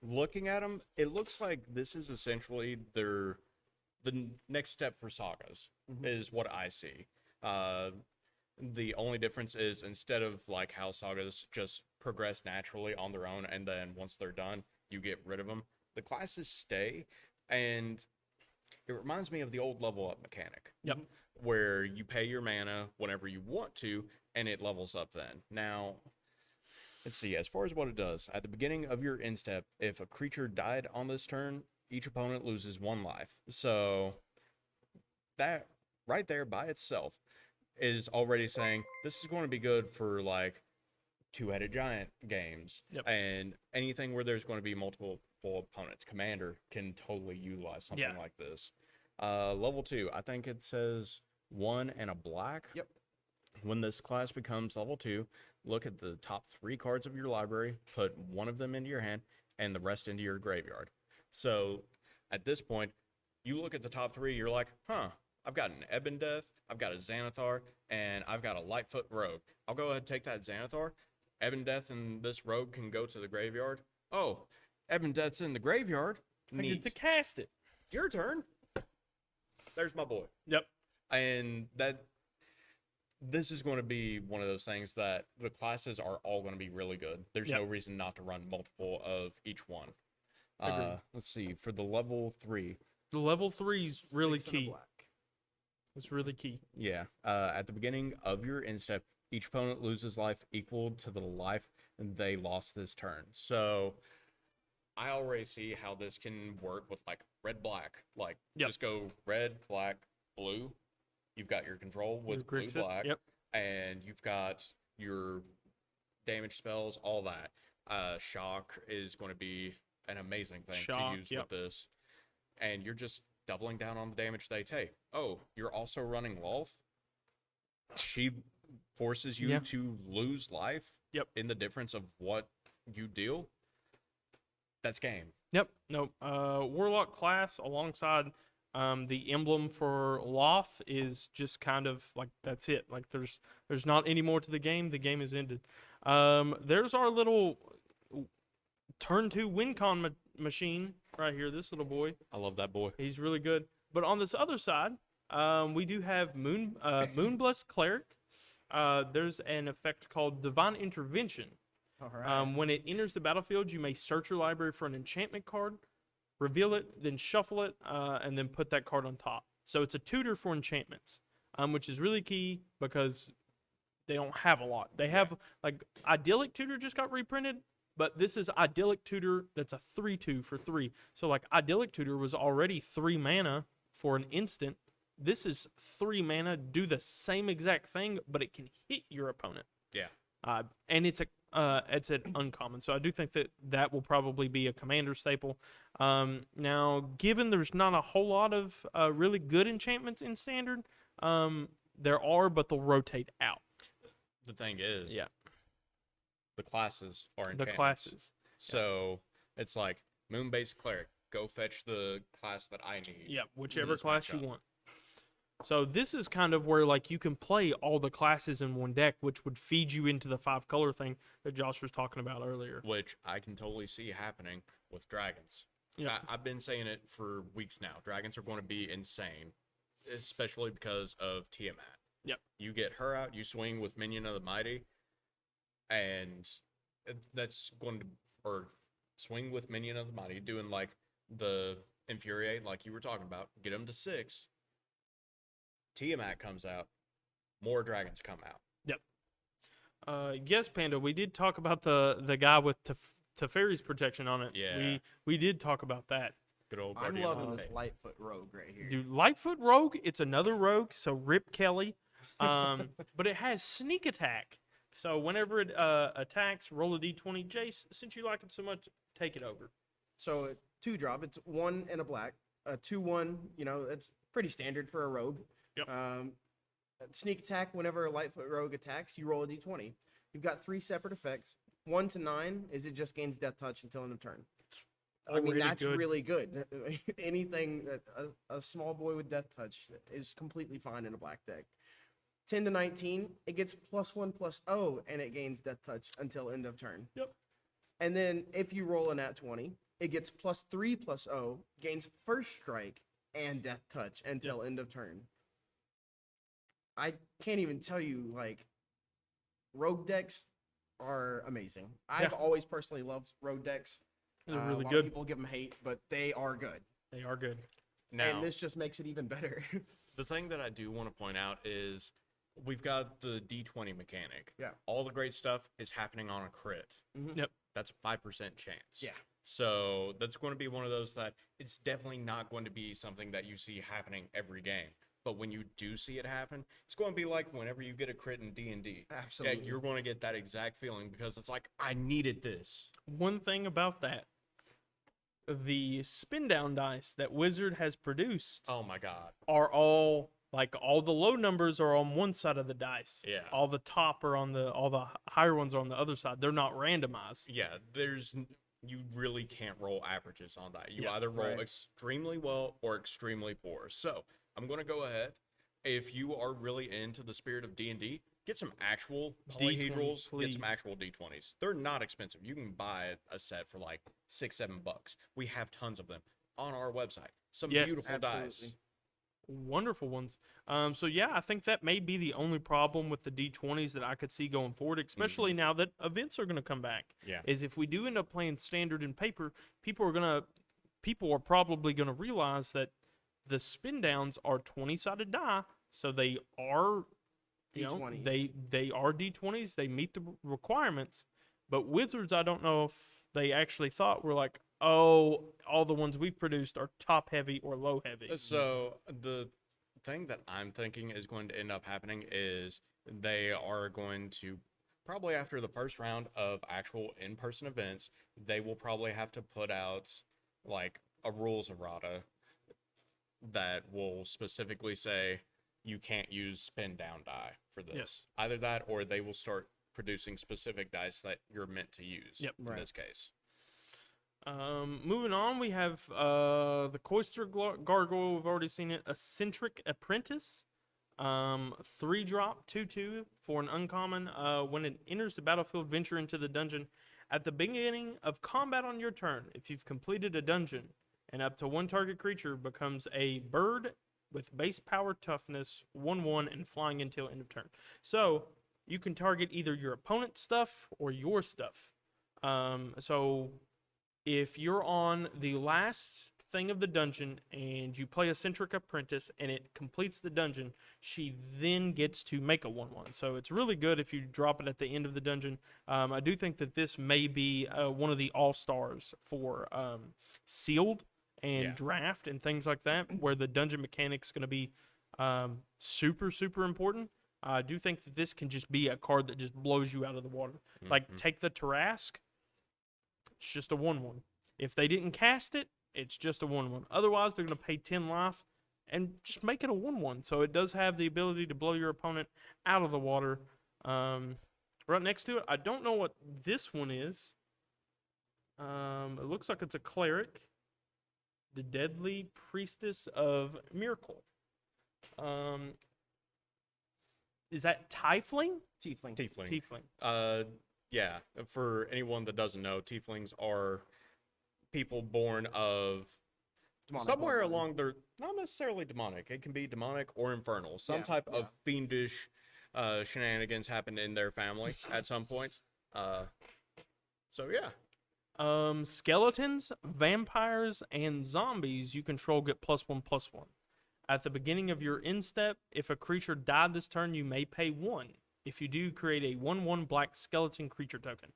looking at them, it looks like this is essentially the next step for sagas, is what I see. The only difference is, instead of like how sagas just progress naturally on their own, and then once they're done, you get rid of them, the classes stay, and it reminds me of the old level up mechanic. Yep. Where you pay your mana whenever you want to, and it levels up then. Now, let's see, as far as what it does, at the beginning of your end step, if a creature died on this turn, each opponent loses 1 life. So that right there by itself is already saying this is going to be good for like two-headed giant games, Yep. and anything where there's going to be multiple opponents. Commander can totally utilize something Yeah. like this. Level 2, I think it says 1 and a black. Yep. When this class becomes level 2, look at the top 3 cards of your library, put one of them into your hand, and the rest into your graveyard. So at this point, you look at the top 3, you're like, huh, I've got an Ebon Death, I've got a Xanathar, and I've got a Lightfoot Rogue. I'll go ahead and take that Xanathar. Ebon Death and this Rogue can go to the graveyard. Oh, Ebon Death's in the graveyard. I get Neat. to cast it. Your turn. There's my boy. Yep. And this is going to be one of those things that the classes are all going to be really good. There's Yep. no reason not to run multiple of each one. Agreed. Let's see. For the level 3, The level 3's really 6 and a key. black. It's really key. yeah. At the beginning of your end step, each opponent loses life equal to the life they lost this turn. So I already see how this can work with like red black. Like Yep. just go red, black, blue. You've got your control with Your blue, Grixis, black. Yep. And you've got your damage spells, all that. Shock is going to be an amazing thing Shock, to use yep. with this. And you're just doubling down on the damage they take. Oh, you're also running Lolth. She forces you Yeah. to lose life. Yep. In the difference of what you deal. That's game. Yep. No. Warlock class alongside the emblem for Loth is just kind of like that's it. Like there's not any more to the game. The game is ended. There's our little turn 2 WinCon machine right here. This little boy. I love that boy. He's really good. But on this other side, we do have Moonblessed Cleric. There's an effect called Divine Intervention. All right. When it enters the battlefield, you may search your library for an enchantment card, reveal it, then shuffle it, and then put that card on top. So it's a tutor for enchantments, which is really key because they don't have a lot. They have, like, Idyllic Tutor just got reprinted, but this is Idyllic Tutor that's a 3/2 for 3. So, like, Idyllic Tutor was already 3 mana for an instant. This is 3 mana, do the same exact thing, but it can hit your opponent. Yeah. And it's an uncommon, so I do think that will probably be a commander staple. Now, given there's not a whole lot of really good enchantments in standard, there are, but they'll rotate out. The thing is, Yeah. the classes are The enchantments. classes, So it's like Moon-based Cleric, go fetch the class that I need. yeah, whichever this class you matchup. want. So this is kind of where like you can play all the classes in one deck, which would feed you into the 5-color thing that Josh was talking about earlier. Which I can totally see happening with dragons. Yeah. I've been saying it for weeks now. Dragons are going to be insane, especially because of Tiamat. Yep. You get her out, you swing with Minion of the Mighty, and that's going to, or swing with Minion of the Mighty, doing like the Infuriate, like you were talking about, get them to 6. Tiamat comes out, more dragons come out. Yes, Panda, we did talk about the guy with Teferi's protection on it. Yeah. We did talk about that. Good old I'm Guardian of loving the this Day. Lightfoot Rogue right here. Dude, Lightfoot Rogue, it's another rogue, so rip Kelly. But it has sneak attack. So whenever it attacks, roll a d20. Jace, since you like it so much, take it over. So 2-drop, it's 1 and a black. 2/1, you know, it's pretty standard for a rogue. Yep. Sneak attack, whenever a Lightfoot Rogue attacks, you roll a d20. You've got 3 separate effects. 1 to 9 is it just gains death touch until end of turn. I mean, Already that's good. really good. Anything that a small boy with death touch is completely fine in a black deck. 10 to 19, it gets +1/+0, and it gains death touch until end of turn. Yep. And then if you roll a nat 20, it gets +3/+0, gains first strike and death touch until end of turn. I can't even tell you, like, rogue decks are amazing. I've always personally loved rogue decks. They're a really lot good. of people give them hate, but they are good. They are good. Now, And this just makes it even better. the thing that I do want to point out is we've got the D20 mechanic. Yeah. All the great stuff is happening on a crit. Yep. That's a 5% chance. Yeah. So that's going to be one of those that it's definitely not going to be something that you see happening every game. but when you do see it happen, it's going to be like whenever you get a crit in D&D. Absolutely. Yeah, you're going to get that exact feeling because it's like, I needed this. One thing about that, the spin down dice that Wizard has produced Oh my god. are all like all the low numbers are on one side of the dice. Yeah. All the top are on all the higher ones are on the other side. They're not randomized. Yeah, you really can't roll averages on that. You Yeah, either roll right. extremely well or extremely poor. So I'm going to go ahead. If you are really into the spirit of D&D, get some actual polyhedrals, D20s, get some please. actual D20s. They're not expensive. You can buy a set for like $6-7. We have tons of them on our website. Some Yes, beautiful dice. absolutely. Wonderful ones. So yeah, I think that may be the only problem with the D20s that I could see going forward, especially now that events are going to come back. Yeah. Is if we do end up playing standard and paper, people are probably gonna realize that the spin downs are 20-sided die, so they are D20s. they are D20s. They meet the requirements, but Wizards, I don't know if they actually thought were like, oh, all the ones we've produced are top heavy or low heavy. So the thing that I'm thinking is going to end up happening is they are going to probably after the first round of actual in-person events, they will probably have to put out like a rules errata that will specifically say you can't use spin down die for this. Yes. Either that or they will start producing specific dice that you're meant to use Yep. in Right. this case. Moving on, we have the Cloister Gargoyle. We've already seen it. Eccentric Apprentice. 3-drop, 2/2 for an uncommon. When it enters the battlefield, venture into the dungeon. At the beginning of combat on your turn, if you've completed a dungeon, and up to one target creature becomes a bird with base power toughness, 1/1, and flying until end of turn. So you can target either your opponent's stuff or your stuff. So if you're on the last thing of the dungeon and you play Eccentric Apprentice and it completes the dungeon, she then gets to make a 1/1. So it's really good if you drop it at the end of the dungeon. I do think that this may be one of the all-stars for sealed and Yeah. draft and things like that, where the dungeon mechanic's going to be super, super important. I do think that this can just be a card that just blows you out of the water. Like, take the Tarask. It's just a 1/1. If they didn't cast it, it's just a 1/1. Otherwise, they're going to pay 10 life and just make it a 1/1. So it does have the ability to blow your opponent out of the water. Right next to it, I don't know what this one is. It looks like it's a cleric. The Deadly Priestess of Miracle. Is that Tiefling? Tiefling. Tiefling. Tiefling. Yeah, for anyone that doesn't know, tieflings are people born of Demonic somewhere bloodline. along their, not necessarily demonic. It can be demonic or infernal. Some Yeah, type yeah. of fiendish shenanigans happened in their family at some point. So yeah, Skeletons, vampires, and zombies you control get +1/+1. At the beginning of your end step, if a creature died this turn, you may pay 1. If you do, create a 1/1 black skeleton creature token.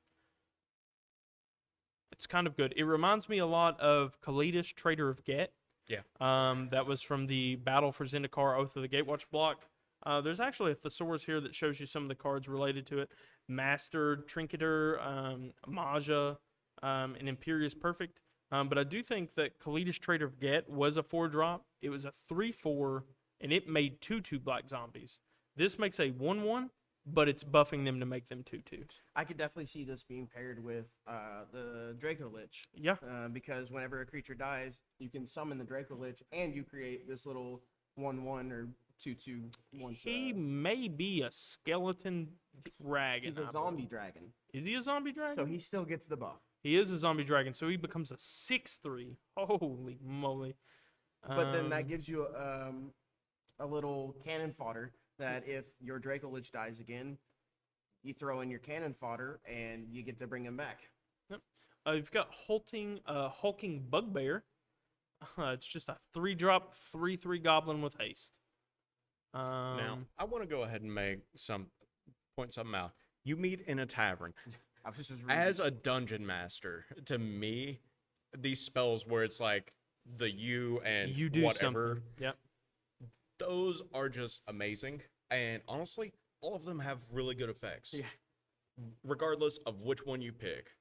It's kind of good. It reminds me a lot of Kalidas, Trader of Get. Yeah. That was from the Battle for Zendikar, Oath of the Gatewatch block. There's actually a thesaurus here that shows you some of the cards related to it. Master, Trinketer, Maja, and Imperious Perfect. But I do think that Kalidas, Trader of Get was a 4-drop. It was a 3/4, and it made 2/2 black zombies. This makes a 1/1, but it's buffing them to make them 2/2s. I could definitely see this being paired with the Draco Lich. Yeah. Because whenever a creature dies, you can summon the Draco Lich and you create this little 1/1 or 2/2 once. He may be a skeleton dragon. He's a I zombie believe. dragon. Is he a zombie dragon? So he still gets the buff. He is a zombie dragon, so he becomes a 6/3. Holy moly. But then that Um, gives you a little cannon fodder that if your Draco Lich dies again, you throw in your cannon fodder and you get to bring him back. you've got Hulking Bugbear. It's just a 3-drop, 3/3 goblin with haste. now I want to go ahead and point something out. You meet in a tavern. I was just As a dungeon master, to me, these spells where it's like the you and you do whatever, something. Yep. those are just amazing. And honestly, all of them have really good effects. Yeah. Regardless of which one you pick.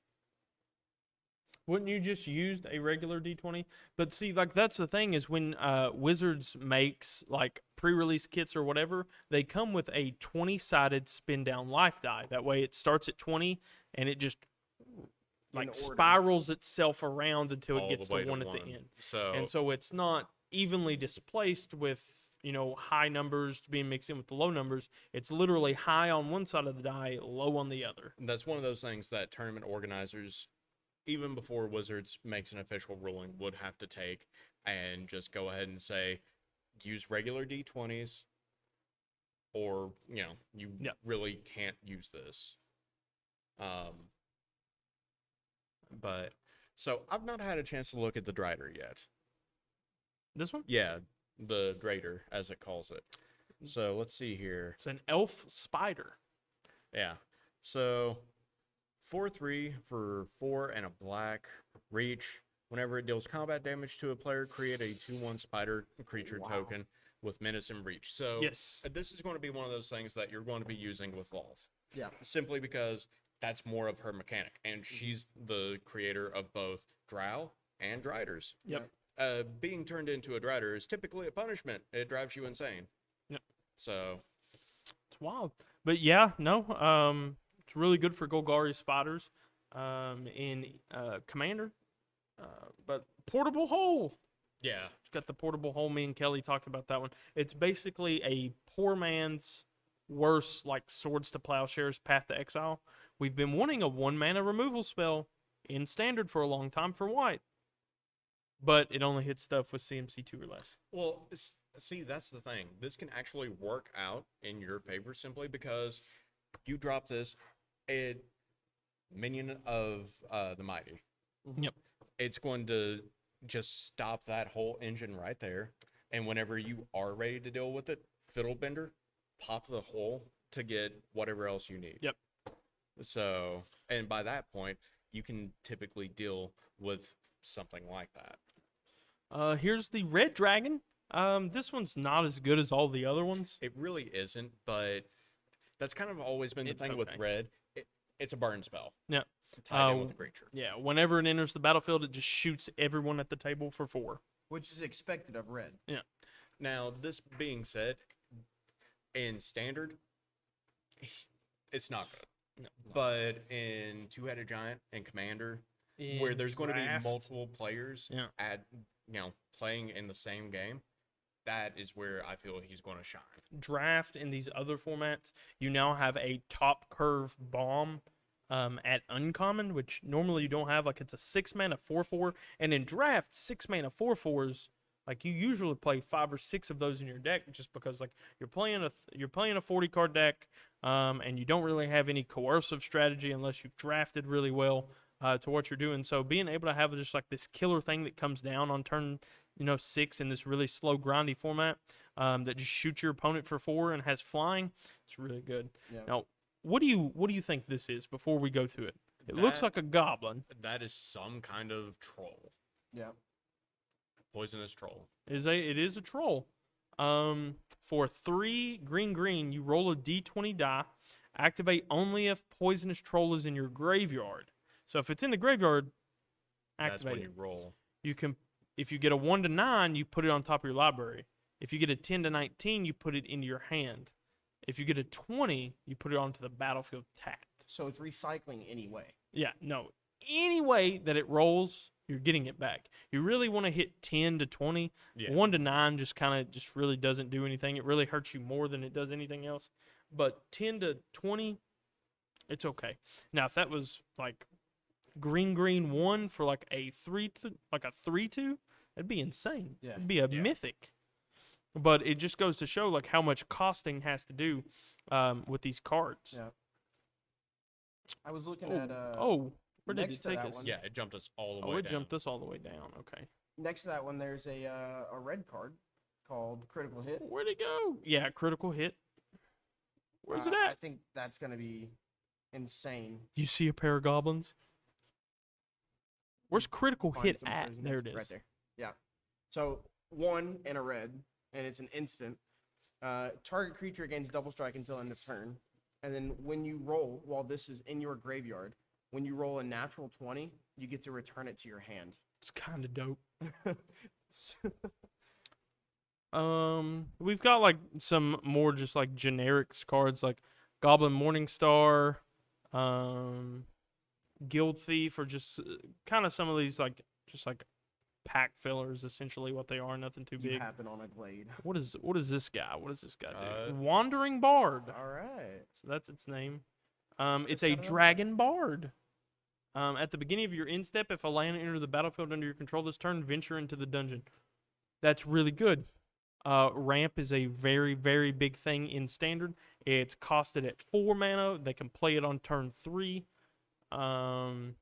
Wouldn't you just use a regular D20? But see, like that's the thing is when Wizards makes like pre-release kits or whatever, they come with a 20-sided spin down life die. That way, it starts at 20 and it just like order. spirals itself around until it All gets the way to to 1 at the one. end. So, And so it's not evenly displaced with high numbers being mixed in with the low numbers. It's literally high on one side of the die, low on the other. that's one of those things that tournament organizers, even before Wizards makes an official ruling, would have to take and just go ahead and say, use regular D20s, or, you Yep. really can't use this. But, so I've not had a chance to look at the Drider yet. This one? Yeah, the Drider, as it calls it. So let's see here. It's an elf spider. Yeah. So 4/3 for 4 and a black reach. Whenever it deals combat damage to a player, create a 2/1 spider creature Wow. token with menace and reach. So Yes. this is going to be one of those things that you're going to be using with Lolth. Yeah. Simply because that's more of her mechanic, and she's the creator of both Drow and Driders. Yep. Being turned into a Drider is typically a punishment. It drives you insane. Yep. So It's wild. But yeah, no, it's really good for Golgari spiders in Commander. But portable hole. yeah, It's got the portable hole. Me and Kelly talked about that one. It's basically a poor man's worse, like Swords to Plowshares, Path to Exile. We've been wanting a 1-mana removal spell in Standard for a long time for white. But it only hits stuff with CMC 2 or less. well, see, that's the thing. This can actually work out in your favor simply because you drop this, it minion of the mighty. Yep. It's going to just stop that whole engine right there. And whenever you are ready to deal with it, Fiddlebender, pop the hole to get whatever else you need. Yep. So, and by that point, you can typically deal with something like that. Here's the red dragon. This one's not as good as all the other ones. It really isn't, but that's kind of always been the It's thing with okay. red. It's a burn spell. Yeah. Tied in with a creature. Yeah, whenever it enters the battlefield, it just shoots everyone at the table for 4. Which is expected of red. Now, this being said, in standard, it's not good. No. But in Two-Headed Giant and Commander, where In there's going to be draft, multiple players Yeah. playing in the same game, that is where I feel he's going to shine. draft in these other formats, you now have a top curve bomb at uncommon, which normally you don't have. Like it's a 6-mana 4/4, and in draft 6-mana 4/4s, like you usually play 5 or 6 of those in your deck, just because like you're playing a 40 card deck, and you don't really have any coercive strategy unless you've drafted really well to what you're doing. So being able to have just like this killer thing that comes down on turn 6 in this really slow grindy format that just shoots your opponent for 4 and has flying, it's really good. Yeah. Now, what do you think this is before we go through it? It looks That- like a goblin. That is some kind of troll. Yeah. Poisonous troll. It is a troll. For 3 green, you roll a d20 die. Activate only if poisonous troll is in your graveyard. So if it's in the graveyard, That's activate when it. you roll. You can, if you get a 1 to 9, you put it on top of your library. If you get a 10 to 19, you put it into your hand. If you get a 20, you put it onto the battlefield tapped. So it's recycling anyway. Yeah, no. Any way that it rolls, you're getting it back. You really want to hit 10 to 20. Yeah. 1 to 9 just really doesn't do anything. It really hurts you more than it does anything else. But 10 to 20, it's okay. Now, if that was like green 1 for like a 3/2, that'd be insane. Yeah. It'd be a Yeah. mythic. But it just goes to show like how much costing has to do with these cards. Yeah. I was looking Oh, at where did next it to take that us? one. Yeah, it jumped us all the Oh, way it down. jumped us all the way down. Okay. next to that one. There's a red card called Critical Hit. Where'd it go? Yeah, critical hit. Where's it I at? think that's gonna be insane. You see a pair of goblins? Where's critical Find hit some at? prisoners. There it is. Right there. Yeah. So 1 and a red. and it's an instant. Target creature gains double strike until end of turn. And then when you roll, while this is in your graveyard, when you roll a natural 20, you get to return it to your hand. It's kind of dope. We've got like some more just like generics cards like Goblin Morningstar, Guild Thief, or just kind of some of these like just like pack fillers, essentially what they are. Nothing too You big. happen on a glade. What is this guy? What does this guy do? Wandering Bard. All right. So that's its name. It's Just a got another Dragon Bard. At the beginning of your end step, if a land enters the battlefield under your control this turn, venture into the dungeon. That's really good. Ramp is a very, very big thing in Standard. It's costed at 4 mana. They can play it on turn 3. And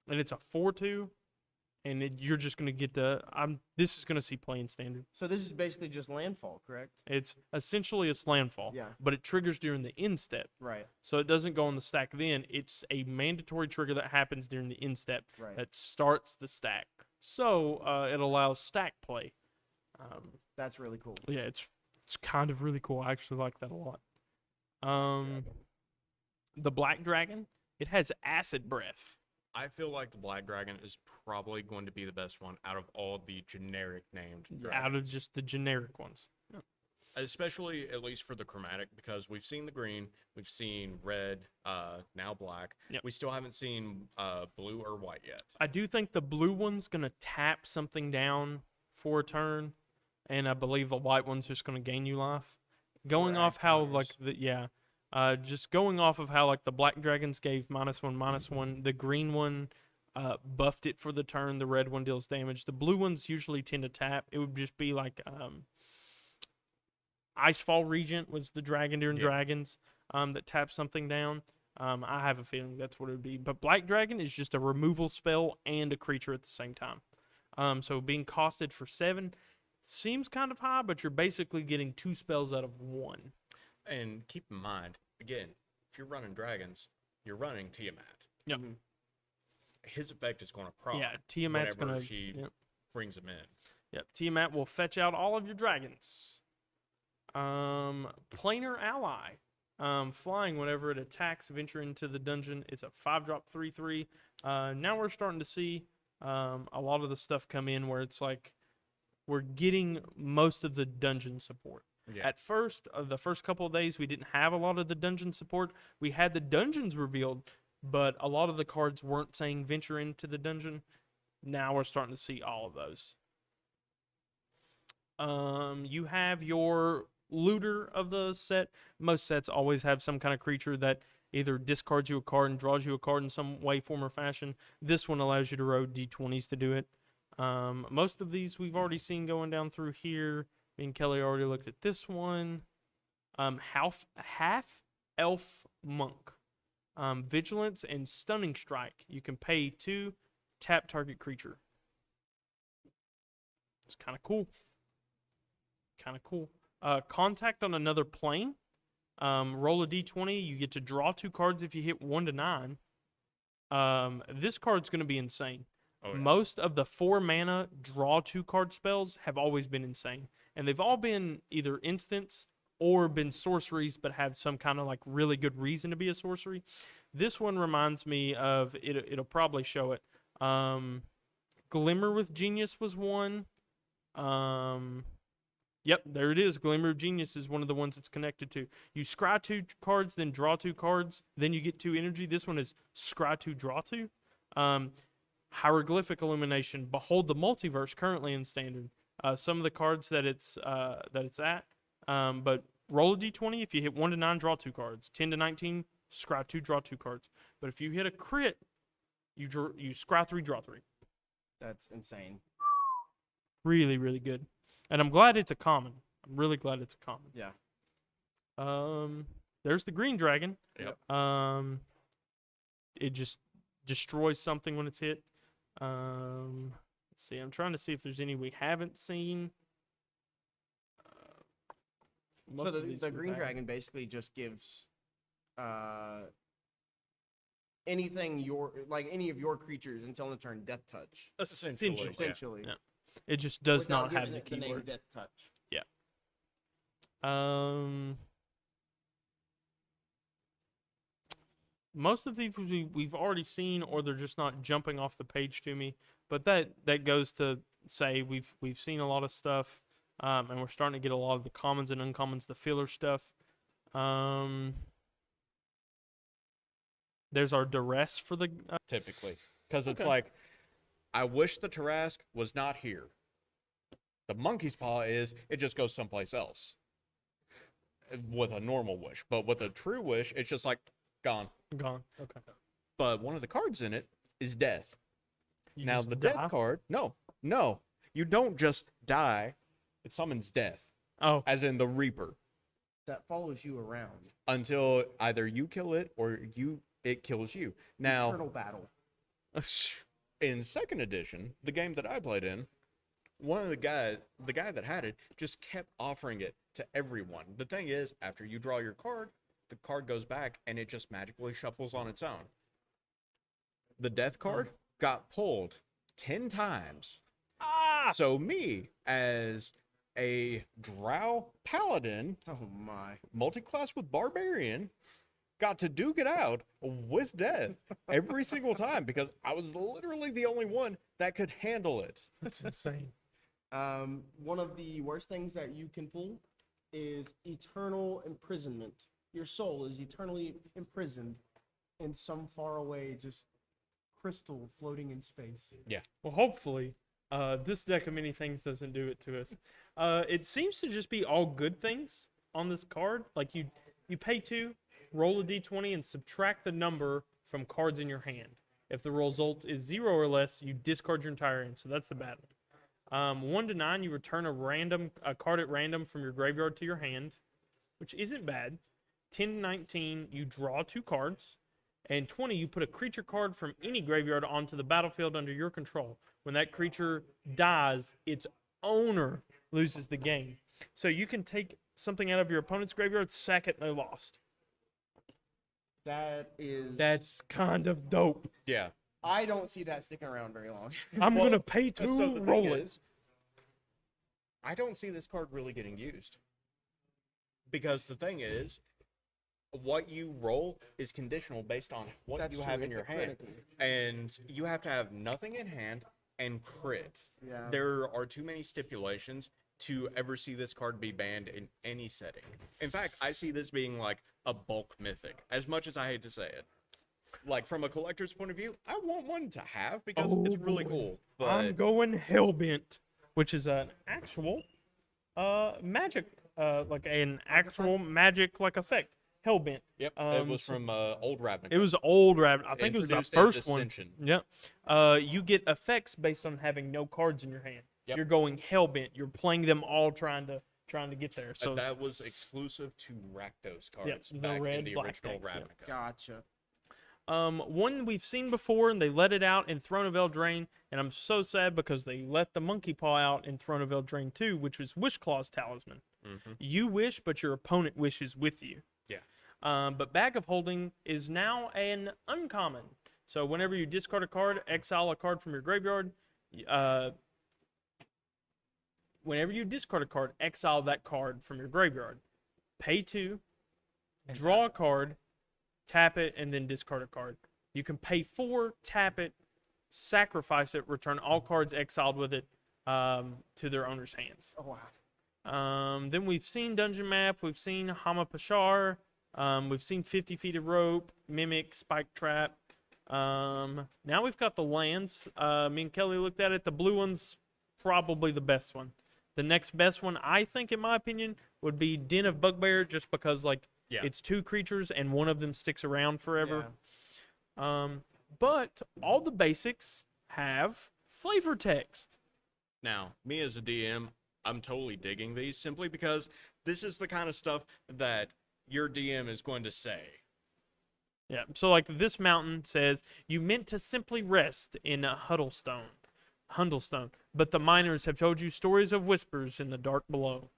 it's a 4/2. And you're just going to get this is going to see play in Standard. So this is basically just landfall, correct? It's landfall. Yeah. But it triggers during the end step. Right. So it doesn't go on the stack then. It's a mandatory trigger that happens during the end step Right. that starts the stack. So it allows stack play. That's really cool. Yeah, it's kind of really cool. I actually like that a lot. The Black Dragon, it has Acid Breath. I feel like the Black Dragon is probably going to be the best one out of all the generic named dragons. Out of just the generic ones. Especially at least for the chromatic, because we've seen the green, we've seen red, now black. Yep. We still haven't seen blue or white yet. I do think the blue one's going to tap something down for a turn, and I believe the white one's just going to gain you life. Going Right, off how counters. just going off of how like the Black Dragons gave -1/-1, the green one buffed it for the turn, the red one deals damage. The blue ones usually tend to tap. It would just be like Icefall Regent was the dragon during Yeah. Dragons that taps something down. I have a feeling that's what it would be. But Black Dragon is just a removal spell and a creature at the same time. So being costed for 7 seems kind of high, but you're basically getting 2 spells out of 1. And keep in mind, again, if you're running dragons, you're running Tiamat. Yep. Mhm. His effect is going to proc Yeah, Tiamat's whenever gonna. she Yep. brings him in. Yep. Tiamat will fetch out all of your dragons. Planar Ally. Flying whenever it attacks, venture into the dungeon. It's a 5-drop 3/3. Now we're starting to see a lot of the stuff come in where it's like we're getting most of the dungeon support. Yeah. At first, the first couple of days, we didn't have a lot of the dungeon support. We had the dungeons revealed, but a lot of the cards weren't saying venture into the dungeon. Now we're starting to see all of those. You have your looter of the set. Most sets always have some kind of creature that either discards you a card and draws you a card in some way, form, or fashion. This one allows you to roll D20s to do it. Most of these we've already seen going down through here. Me and Kelly already looked at this one. Half Elf Monk. Vigilance and Stunning Strike. You can pay 2, tap target creature. It's kind of cool. Contact on another plane. Roll a d20. You get to draw 2 cards if you hit 1 to 9. This card's going to be insane. Oh, yeah. Most of the 4 mana draw 2 card spells have always been insane. And they've all been either instants or been sorceries, but have some kind of like really good reason to be a sorcery. This one reminds me of, it'll probably show it. Glimmer with Genius was one. Yep, there it is. Glimmer of Genius is one of the ones it's connected to. You scry 2 cards, then draw 2 cards, then you get 2 energy. This one is scry 2, draw 2. Hieroglyphic Illumination. Behold the Multiverse currently in Standard. Some of the cards that it's at. But roll a d20. If you hit 1 to 9, draw 2 cards. 10 to 19, scry 2, draw 2 cards. But if you hit a crit, you scry 3, draw 3. That's insane. Really, really good. And I'm glad it's a common. I'm really glad it's a common. Yeah. There's the green dragon. Yep. It just destroys something when it's hit. Let's see. I'm trying to see if there's any we haven't seen. So Most of these the we green have. dragon basically just gives anything any of your creatures until the turn death touch. Essentially. Essentially. Yeah. It just does Without not have giving the it name keyword. death touch. Yeah. Most of these we've already seen, or they're just not jumping off the page to me. But that goes to say we've seen a lot of stuff, and we're starting to get a lot of the commons and uncommons, the filler stuff. There's our duress for the typically, because it's Okay. like, I wish the Tarask was not here. The monkey's paw is, it just goes someplace else with a normal wish. But with a true wish, it's just like, gone. gone. Okay. But one of the cards in it is death. You Now, just the die? death card, no. You don't just die. It summons death, Oh, as in the Reaper, That follows you around. until either you kill it or it kills you. Now, Eternal battle. in second edition, the game that I played in, the guy that had it just kept offering it to everyone. The thing is, after you draw your card, the card goes back and it just magically shuffles on its own. The death card got pulled 10 times. So me, as a drow paladin, Oh my. multi-class with barbarian, got to duke it out with death every single time because I was literally the only one that could handle it. that's insane. One of the worst things that you can pull is eternal imprisonment. Your soul is eternally imprisoned in some faraway just crystal floating in space. Well, hopefully, this deck of many things doesn't do it to us. It seems to just be all good things on this card. Like you pay 2, roll a d20, and subtract the number from cards in your hand. If the result is 0 or less, you discard your entire hand. So that's the bad one. 1 to 9, you return a card at random from your graveyard to your hand, which isn't bad. 10 to 19, you draw 2 cards. And 20, you put a creature card from any graveyard onto the battlefield under your control. When that creature dies, its owner loses the game. So you can take something out of your opponent's graveyard, sack it, and they lost. That's kind of dope. Yeah. I don't see that sticking around very long. I'm Well, gonna pay so 2, the thing roll it. is, I don't see this card really getting used. Because the thing is, what you roll is conditional based on what That's you true, have in it's your a hand. critical. And you have to have nothing in hand and crit. Yeah. There are too many stipulations to ever see this card be banned in any setting. In fact, I see this being like a bulk mythic, as much as I hate to say it. Like, from a collector's point of view, I want one to have because it's really boy. cool. I'm But going Hellbent, which is an actual magic, like an actual magic like effect. Hellbent. yep, it was so- from Old Ravnica. It was old rabbit. I think it was the Introduced in first one. Dissension. Yeah. You get effects based on having no cards in your hand. Yep. You're going hellbent. You're playing them all trying to get there. So that was exclusive to Rakdos cards the back in red, the black original decks, yeah. Ravnica. Gotcha. one we've seen before, and they let it out in Throne of Eldraine, and I'm so sad because they let the monkey paw out in Throne of Eldraine 2, which was Wishclaw's Talisman. Mhm. You wish, but your opponent wishes with you. Yeah. But Bag of Holding is now an uncommon. So whenever you discard a card, exile a card from your graveyard. Whenever you discard a card, exile that card from your graveyard. Pay 2, draw a card, tap it, and then discard a card. You can pay 4, tap it, sacrifice it, return all cards exiled with it to their owner's hands. Oh wow. Then we've seen Dungeon Map, we've seen Hama Pashar, we've seen 50 Feet of Rope, Mimic, Spike Trap. Now we've got the lands. Me and Kelly looked at it. The blue one's probably the best one. The next best one, I think, in my opinion, would be Den of Bugbear, just because Yeah. it's 2 creatures and one of them sticks around forever. Yeah. But all the basics have flavor text. Now, me as a DM, I'm totally digging these simply because this is the kind of stuff that your DM is going to say. Yeah. So like this mountain says, you meant to simply rest in a Huddlestone, but the miners have told you stories of whispers in the dark below.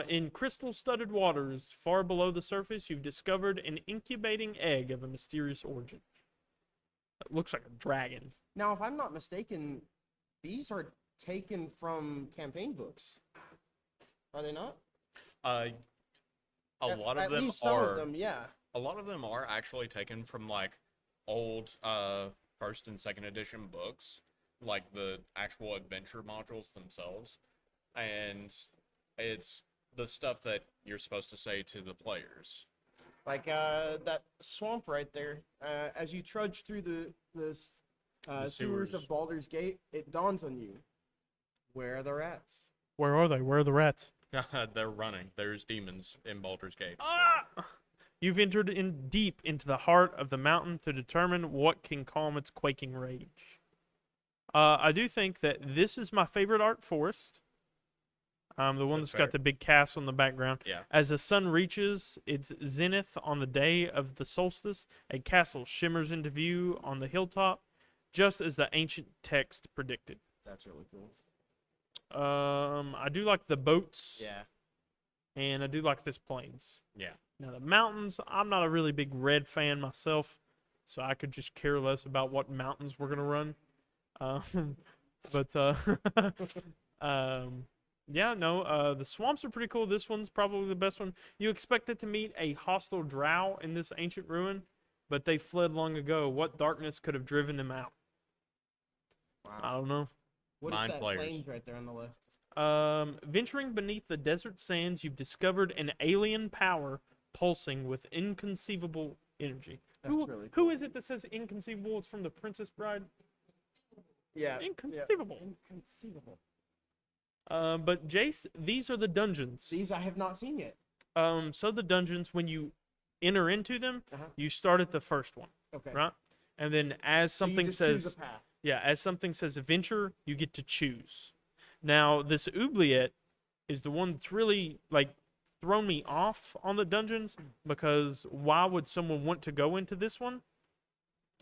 In crystal-studded waters far below the surface, you've discovered an incubating egg of a mysterious origin. It looks like a dragon. Now, if I'm not mistaken, these are taken from campaign books. Are they not? A lot of At them least some are. of them, yeah. A lot of them are actually taken from like old first and second edition books, like the actual adventure modules themselves, and it's the stuff that you're supposed to say to the players. Like that swamp right there. As you trudge through the sewers of sewers. Baldur's Gate, it dawns on you. Where are the rats? Where are they? Where are the rats? They're running. There's demons in Baldur's Gate. Ah! You've entered in deep into the heart of the mountain to determine what can calm its quaking rage. I do think that this is my favorite art forest. The one That's that's got fair. the big castle in the background. Yeah. As the sun reaches its zenith on the day of the solstice, a castle shimmers into view on the hilltop, just as the ancient text predicted. That's really cool. I do like the boats. Yeah. And I do like this plains. Yeah. Now the mountains, I'm not a really big red fan myself, so I could just care less about what mountains we're gonna run. But yeah, no, the swamps are pretty cool. This one's probably the best one. You expected to meet a hostile drow in this ancient ruin, but they fled long ago. What darkness could have driven them out? I Wow. don't know. What is Mind that players. plains right there on the left? Venturing beneath the desert sands, you've discovered an alien power pulsing with inconceivable energy. That's Who, really who cool. is it that says inconceivable? It's from The Princess Bride. Yeah. Inconceivable. Inconceivable. But Jace, these are the dungeons. These I have not seen yet. So the dungeons, when you enter into them, Uh-huh. you start at the first one, Okay. right? And then as So you something just choose says, a path. yeah, as something says adventure, you get to choose. Now, this oubliette is the one that's really like thrown me off on the dungeons, because why would someone want to go into this one?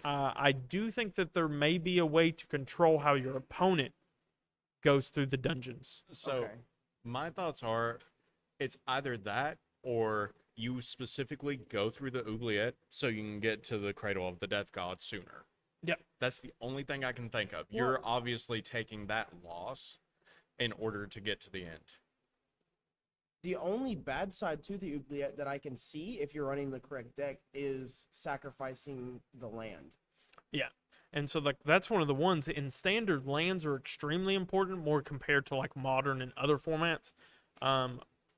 I do think that there may be a way to control how your opponent goes through the dungeons. So Okay. my thoughts are, it's either that or you specifically go through the oubliette so you can get to the Cradle of the Death God sooner. Yeah. That's the only thing I can think of. You're obviously taking that loss in order to get to the end. The only bad side to the oubliette that I can see, if you're running the correct deck, is sacrificing the land. Yeah. And so like that's one of the ones in standard. Lands are extremely important, more compared to like modern and other formats.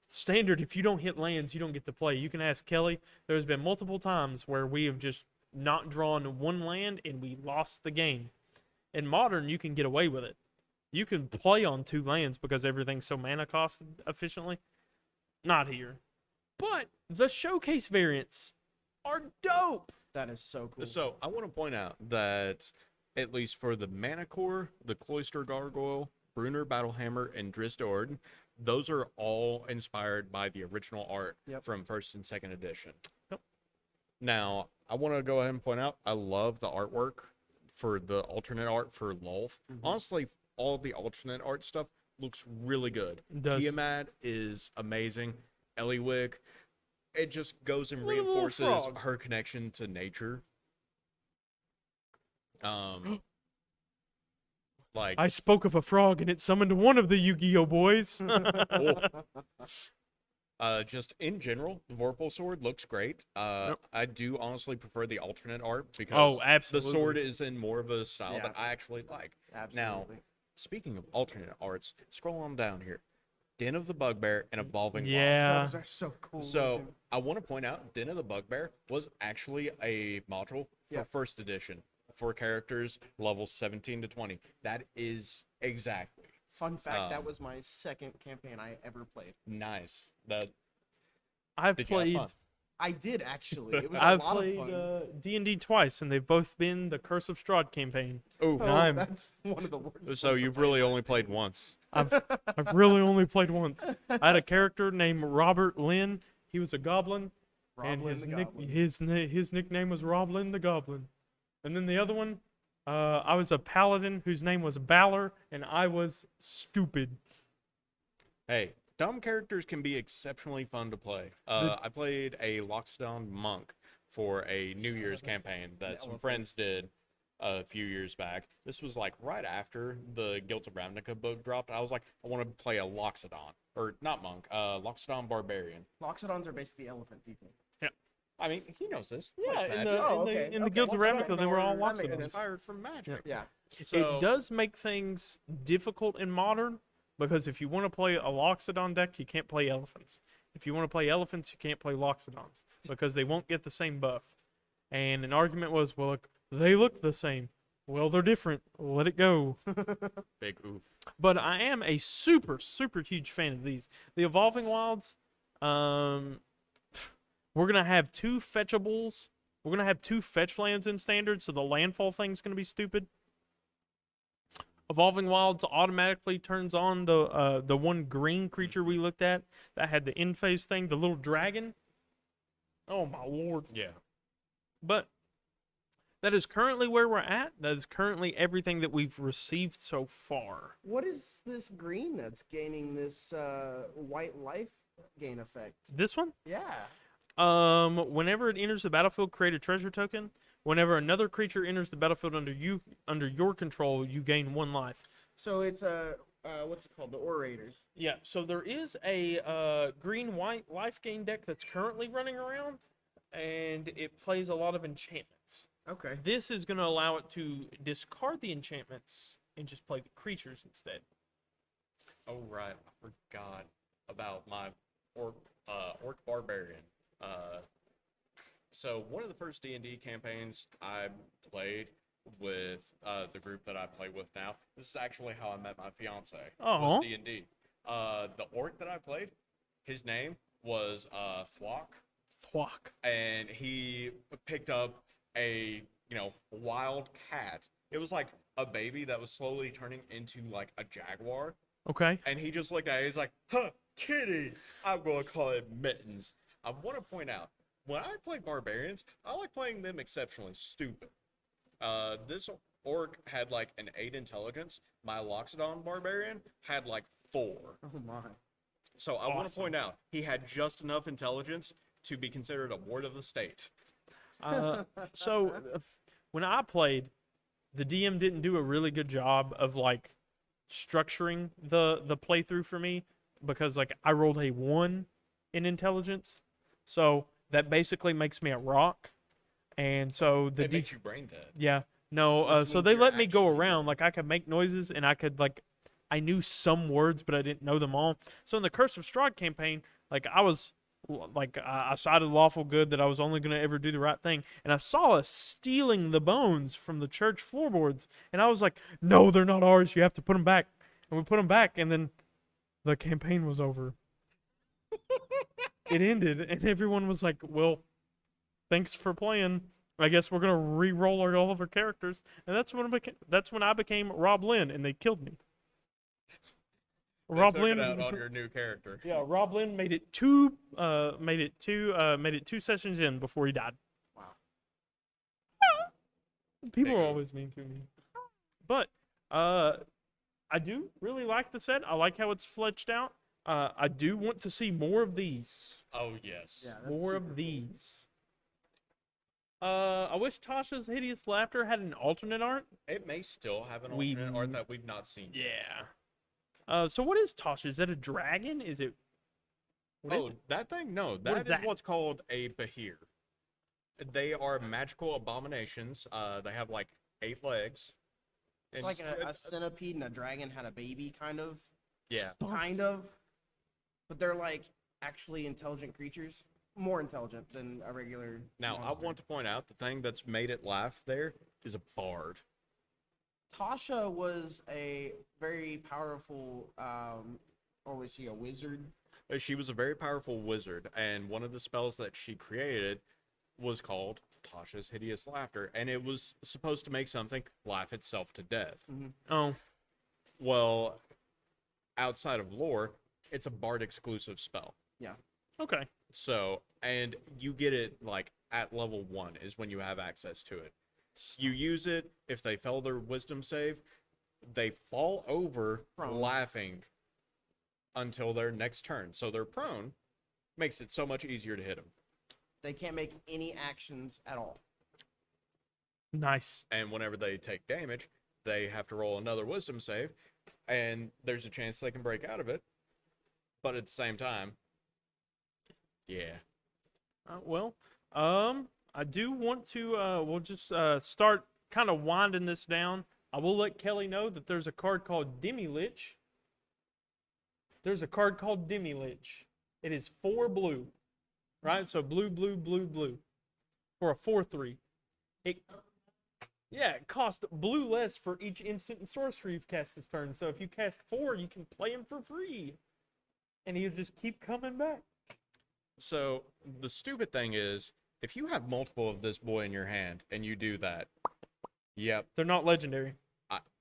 Standard, if you don't hit lands, you don't get to play. You can ask Kelly. There's been multiple times where we have just not drawn one land and we lost the game. In modern, you can get away with it. You can play on 2 lands because everything's so mana costed efficiently. Not here. But the showcase variants are dope. That is so cool. So I want to point out that at least for the Mana Core, the Cloister Gargoyle, Brunner Battlehammer, and Drizztord, those are all inspired by the original art Yep. from first and second edition. Yep. Now, I want to go ahead and point out, I love the artwork for the alternate art for Lolth. Honestly, all the alternate art stuff looks really good. It does. Tiamat is amazing. Eliwick, it just goes and Little reinforces frog. her connection to nature. Like I spoke of a frog and it summoned one of the Yu-Gi-Oh boys. just in general, the Vorpal sword looks great. Yep. I do honestly prefer the alternate art because Oh, the absolutely. sword is in more of a style Yeah. that I actually like. Absolutely. Speaking of alternate arts, scroll on down here. Den of the Bugbear and Evolving Wilds. Yeah. Those are so cool. So looking. I want to point out, Den of the Bugbear was actually a module for Yeah. first edition for characters levels 17 to 20. That is exactly Fun fact, that um, was my second campaign I ever played. nice. That I've did you have played fun? I did actually. It was a I've lot played of fun. D&D twice, and they've both been the Curse of Strahd campaign. Oh, Oh, I'm- that's one of the worst. so ones to you've play really that only game. played once. I've really only played once. I had a character named Robert Lynn. He was a goblin, and Roblin his the Goblin. his nickname was Roblin the Goblin. And then the other one, I was a paladin whose name was Balor, and I was stupid. Hey, dumb characters can be exceptionally fun to play. I played a Lockstone monk for a New Year's campaign that some elephant. friends did a few years back. This was like right after the Guild of Ravnica book dropped. I was like, I want to play a Loxodon, or not monk, Loxodon barbarian. Loxodons are basically elephant people. I mean, he knows this. Yeah, Plays in Magic. the, Oh, in the, okay, in the okay. Guilds of Loxodon Ravnica, they were all that makes Loxodons. sense. Inspired from Magic. Yeah. So, It does make things difficult in Modern, because if you want to play a Loxodon deck, you can't play elephants. If you want to play elephants, you can't play Loxodons, because they won't get the same buff. And an argument was, well, look, they look the same. Well, they're different. Let it go. big oof. But I am a super, super huge fan of these. The Evolving Wilds, we're going to have 2 fetchables. We're going to have 2 fetch lands in Standard, so the landfall thing's going to be stupid. Evolving Wilds automatically turns on the one green creature we looked at that had the in-phase thing, the little dragon. Oh, my lord. Yeah. But that is currently where we're at. That is currently everything that we've received so far. What is this green that's gaining this white life gain effect? This one? Yeah. Whenever it enters the battlefield, create a treasure token. Whenever another creature enters the battlefield under your control, you gain 1 life. So it's what's it called? The Orator. Yeah, so there is a green-white life gain deck that's currently running around, and it plays a lot of enchantments. Okay. This is going to allow it to discard the enchantments and just play the creatures instead. Oh right, I forgot about my orc barbarian. So one of the first D&D campaigns I played with the group that I play with now. This is actually how I met my fiance. Aw. Was D&D. The orc that I played, his name was Thwok, Thwack. and he picked up a wild cat. It was like a baby that was slowly turning into like a jaguar. Okay. And he just looked at it. He's like, huh, kitty. I'm going to call it Mittens. I want to point out, when I play barbarians, I like playing them exceptionally stupid. This orc had like an 8 intelligence. My Loxodon barbarian had like 4. Oh my. So I want to Awesome. point out, he had just enough intelligence to be considered a ward of the state. So when I played, the DM didn't do a really good job of like structuring the playthrough for me, because like I rolled a 1 in intelligence, so that basically makes me a rock, and so the It makes you brain dead. yeah, no, Which so means they you're let me go actually around. Like I could make noises, and I could like, I knew some words, but I didn't know them all. So in the Curse of Strahd campaign, like I was like I sided lawful good that I was only gonna ever do the right thing, and I saw us stealing the bones from the church floorboards, and I was like, no, they're not ours. You have to put them back, and we put them back, and then the campaign was over. It ended, and everyone was like, well, thanks for playing. I guess we're gonna re-roll all of our characters, and that's when I became Rob Lynn, and they killed me. They Rob took Lynn, it out on your new character. yeah, Rob Lynn made it two sessions in before he died. Wow. People Big are oof. always mean to me, but I do really like the set. I like how it's fledged out. I do want to see more of these. Oh yes. Yeah. That's More super of cool. these. I wish Tasha's Hideous Laughter had an alternate art. It may still have an We- alternate art that we've not seen. yet. Yeah. So what is Tasha? Is that a dragon? Is it? What is Oh, it? that thing? No, is that is that? what's called a Bahir. They are magical abominations. They have like 8 legs. It's like a centipede and a dragon had a baby, kind of. yeah. Kind of. But they're like actually intelligent creatures. More intelligent than a regular. Now, I monster. want to point out the thing that's made it laugh there is a bard. Tasha was a very powerful, or was she a wizard? She was a very powerful wizard, and one of the spells that she created was called Tasha's Hideous Laughter, and it was supposed to make something laugh itself to death. Oh, Well, outside of lore, it's a bard exclusive spell. okay. So, and you get it like at level 1 is when you have access to it. You use it, if they fail their wisdom save, they fall over Prone. laughing until their next turn. So they're prone, makes it so much easier to hit them. They can't make any actions at all. Nice. And whenever they take damage, they have to roll another wisdom save, and there's a chance they can break out of it. But at the same time, yeah. Well, I do want to. We'll just start kind of winding this down. I will let Kelly know that there's a card called Demi Lich. There's a card called Demi Lich. It is 4 blue, right? So blue, blue, blue, blue, for a 4/3. It costs blue less for each instant and sorcery you've cast this turn. So if you cast 4, you can play him for free, and he'll just keep coming back. So the stupid thing is, if you have multiple of this boy in your hand and you do that, yep. They're not legendary.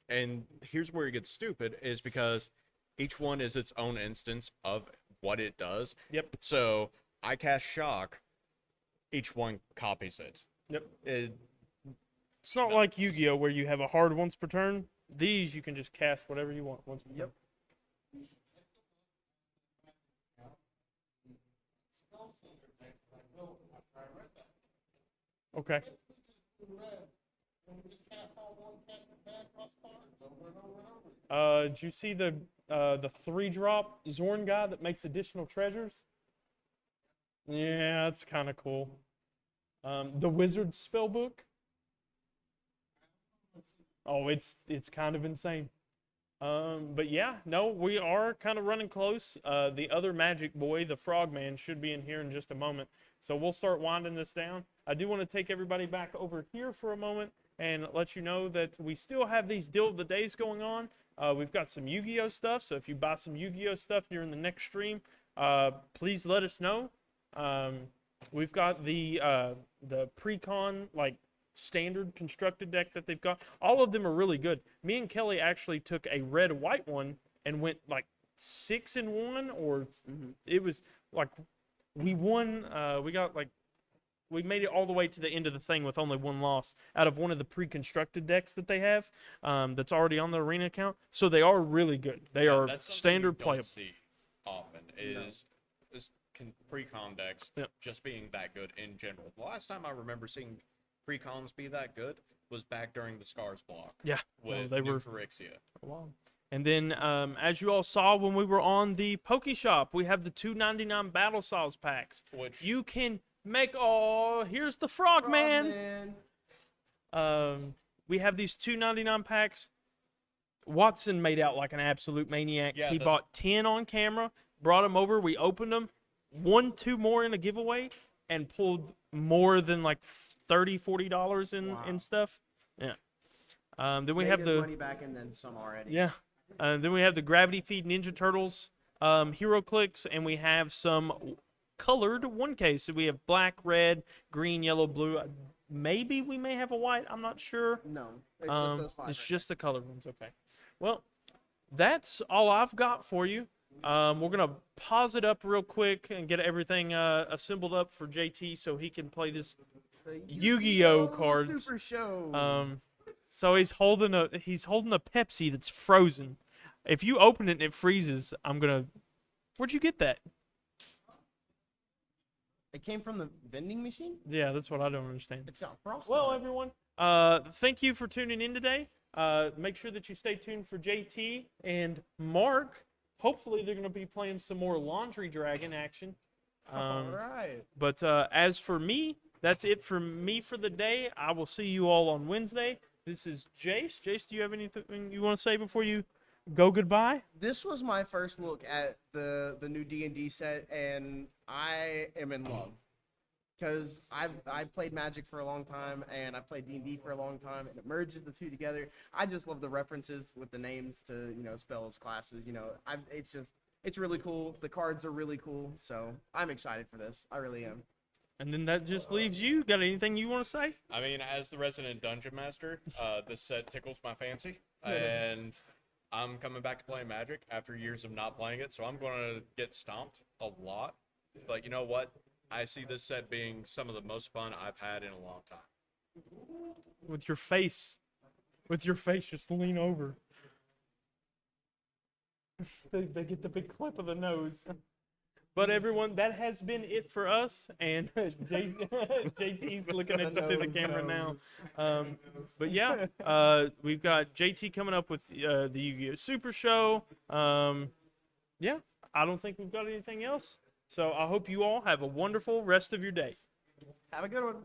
And here's where it gets stupid, is because each one is its own instance of what it does. Yep. So I cast shock, each one copies it. Yep. It's not like Yu-Gi-Oh where you have a hard once per turn. These you can just cast whatever you want once per turn. Okay. Did you see the 3-drop Zorn guy that makes additional treasures? Yeah, that's kind of cool. The Wizard spellbook. Oh, it's kind of insane. But yeah, no, we are kind of running close. The other Magic Boy, the Frogman, should be in here in just a moment. So we'll start winding this down. I do want to take everybody back over here for a moment and let you know that we still have these Deal of the Days going on. We've got some Yu-Gi-Oh stuff, so if you buy some Yu-Gi-Oh stuff during the next stream, please let us know. We've got the pre-con, like, standard constructed deck that they've got. All of them are really good. Me and Kelly actually took a red-white one and went like 6-1, or it was like we won. We made it all the way to the end of the thing with only 1 loss out of one of the pre-constructed decks that they have, that's already on the arena account. So they are really good. They are that's something standard you don't playable. see often is pre-con decks just being that good in general. The last time I remember seeing pre-cons be that good was back during the Scars block. Yeah, with they New were Phyrexia. Wow. And then, as you all saw when we were on the Poke Shop, we have the $2.99 Battle Styles packs. Which You can make. Oh, here's the Frogman. We have these $2.99 packs. Watson made out like an absolute maniac. Yeah, he bought 10 on camera, brought them over. We opened them, won 2 more in a giveaway, and pulled more than like $30-$40 in stuff. Yeah. Then we Made have his the money back and then some already. yeah. Then we have the Gravity Feed Ninja Turtles Hero Clicks, and we have some colored 1Ks. So we have black, red, green, yellow, blue. Maybe we may have a white. I'm not sure. No, it's just those 5. It's right just the colored ones. Okay. Well, that's all I've got for you. We're gonna pause it up real quick and get everything assembled up for JT so he can play this there. The Yu-Gi-Oh cards. Super Show. So he's holding a Pepsi that's frozen. If you open it and it freezes, I'm gonna. Where'd you get that? It came from the vending machine. Yeah, that's what I don't understand. It's got frost. Well, on it. everyone, thank you for tuning in today. Make sure that you stay tuned for JT and Mark. Hopefully, they're going to be playing some more Laundry Dragon action. All right. But as for me, that's it for me for the day. I will see you all on Wednesday. This is Jace. Jace, do you have anything you want to say before you go goodbye? This was my first look at the new D&D set, and I am in love. Because I've played Magic for a long time, and I played D&D for a long time, and it merges the two together. I just love the references with the names to, spells, classes, it's really cool. The cards are really cool, so I'm excited for this. I really am. And then that just leaves you. Got anything you want to say? I mean, as the resident dungeon master, this set tickles my fancy, and I'm coming back to play Magic after years of not playing it, so I'm going to get stomped a lot. But you know what? I see this set being some of the most fun I've had in a long time. With your face, just lean over. they get the big clip of the nose. But everyone, that has been it for us. And JT's looking at the camera now. But yeah, we've got JT coming up with the Yu-Gi-Oh! Super Show. Yeah, I don't think we've got anything else. So I hope you all have a wonderful rest of your day. Have a good one.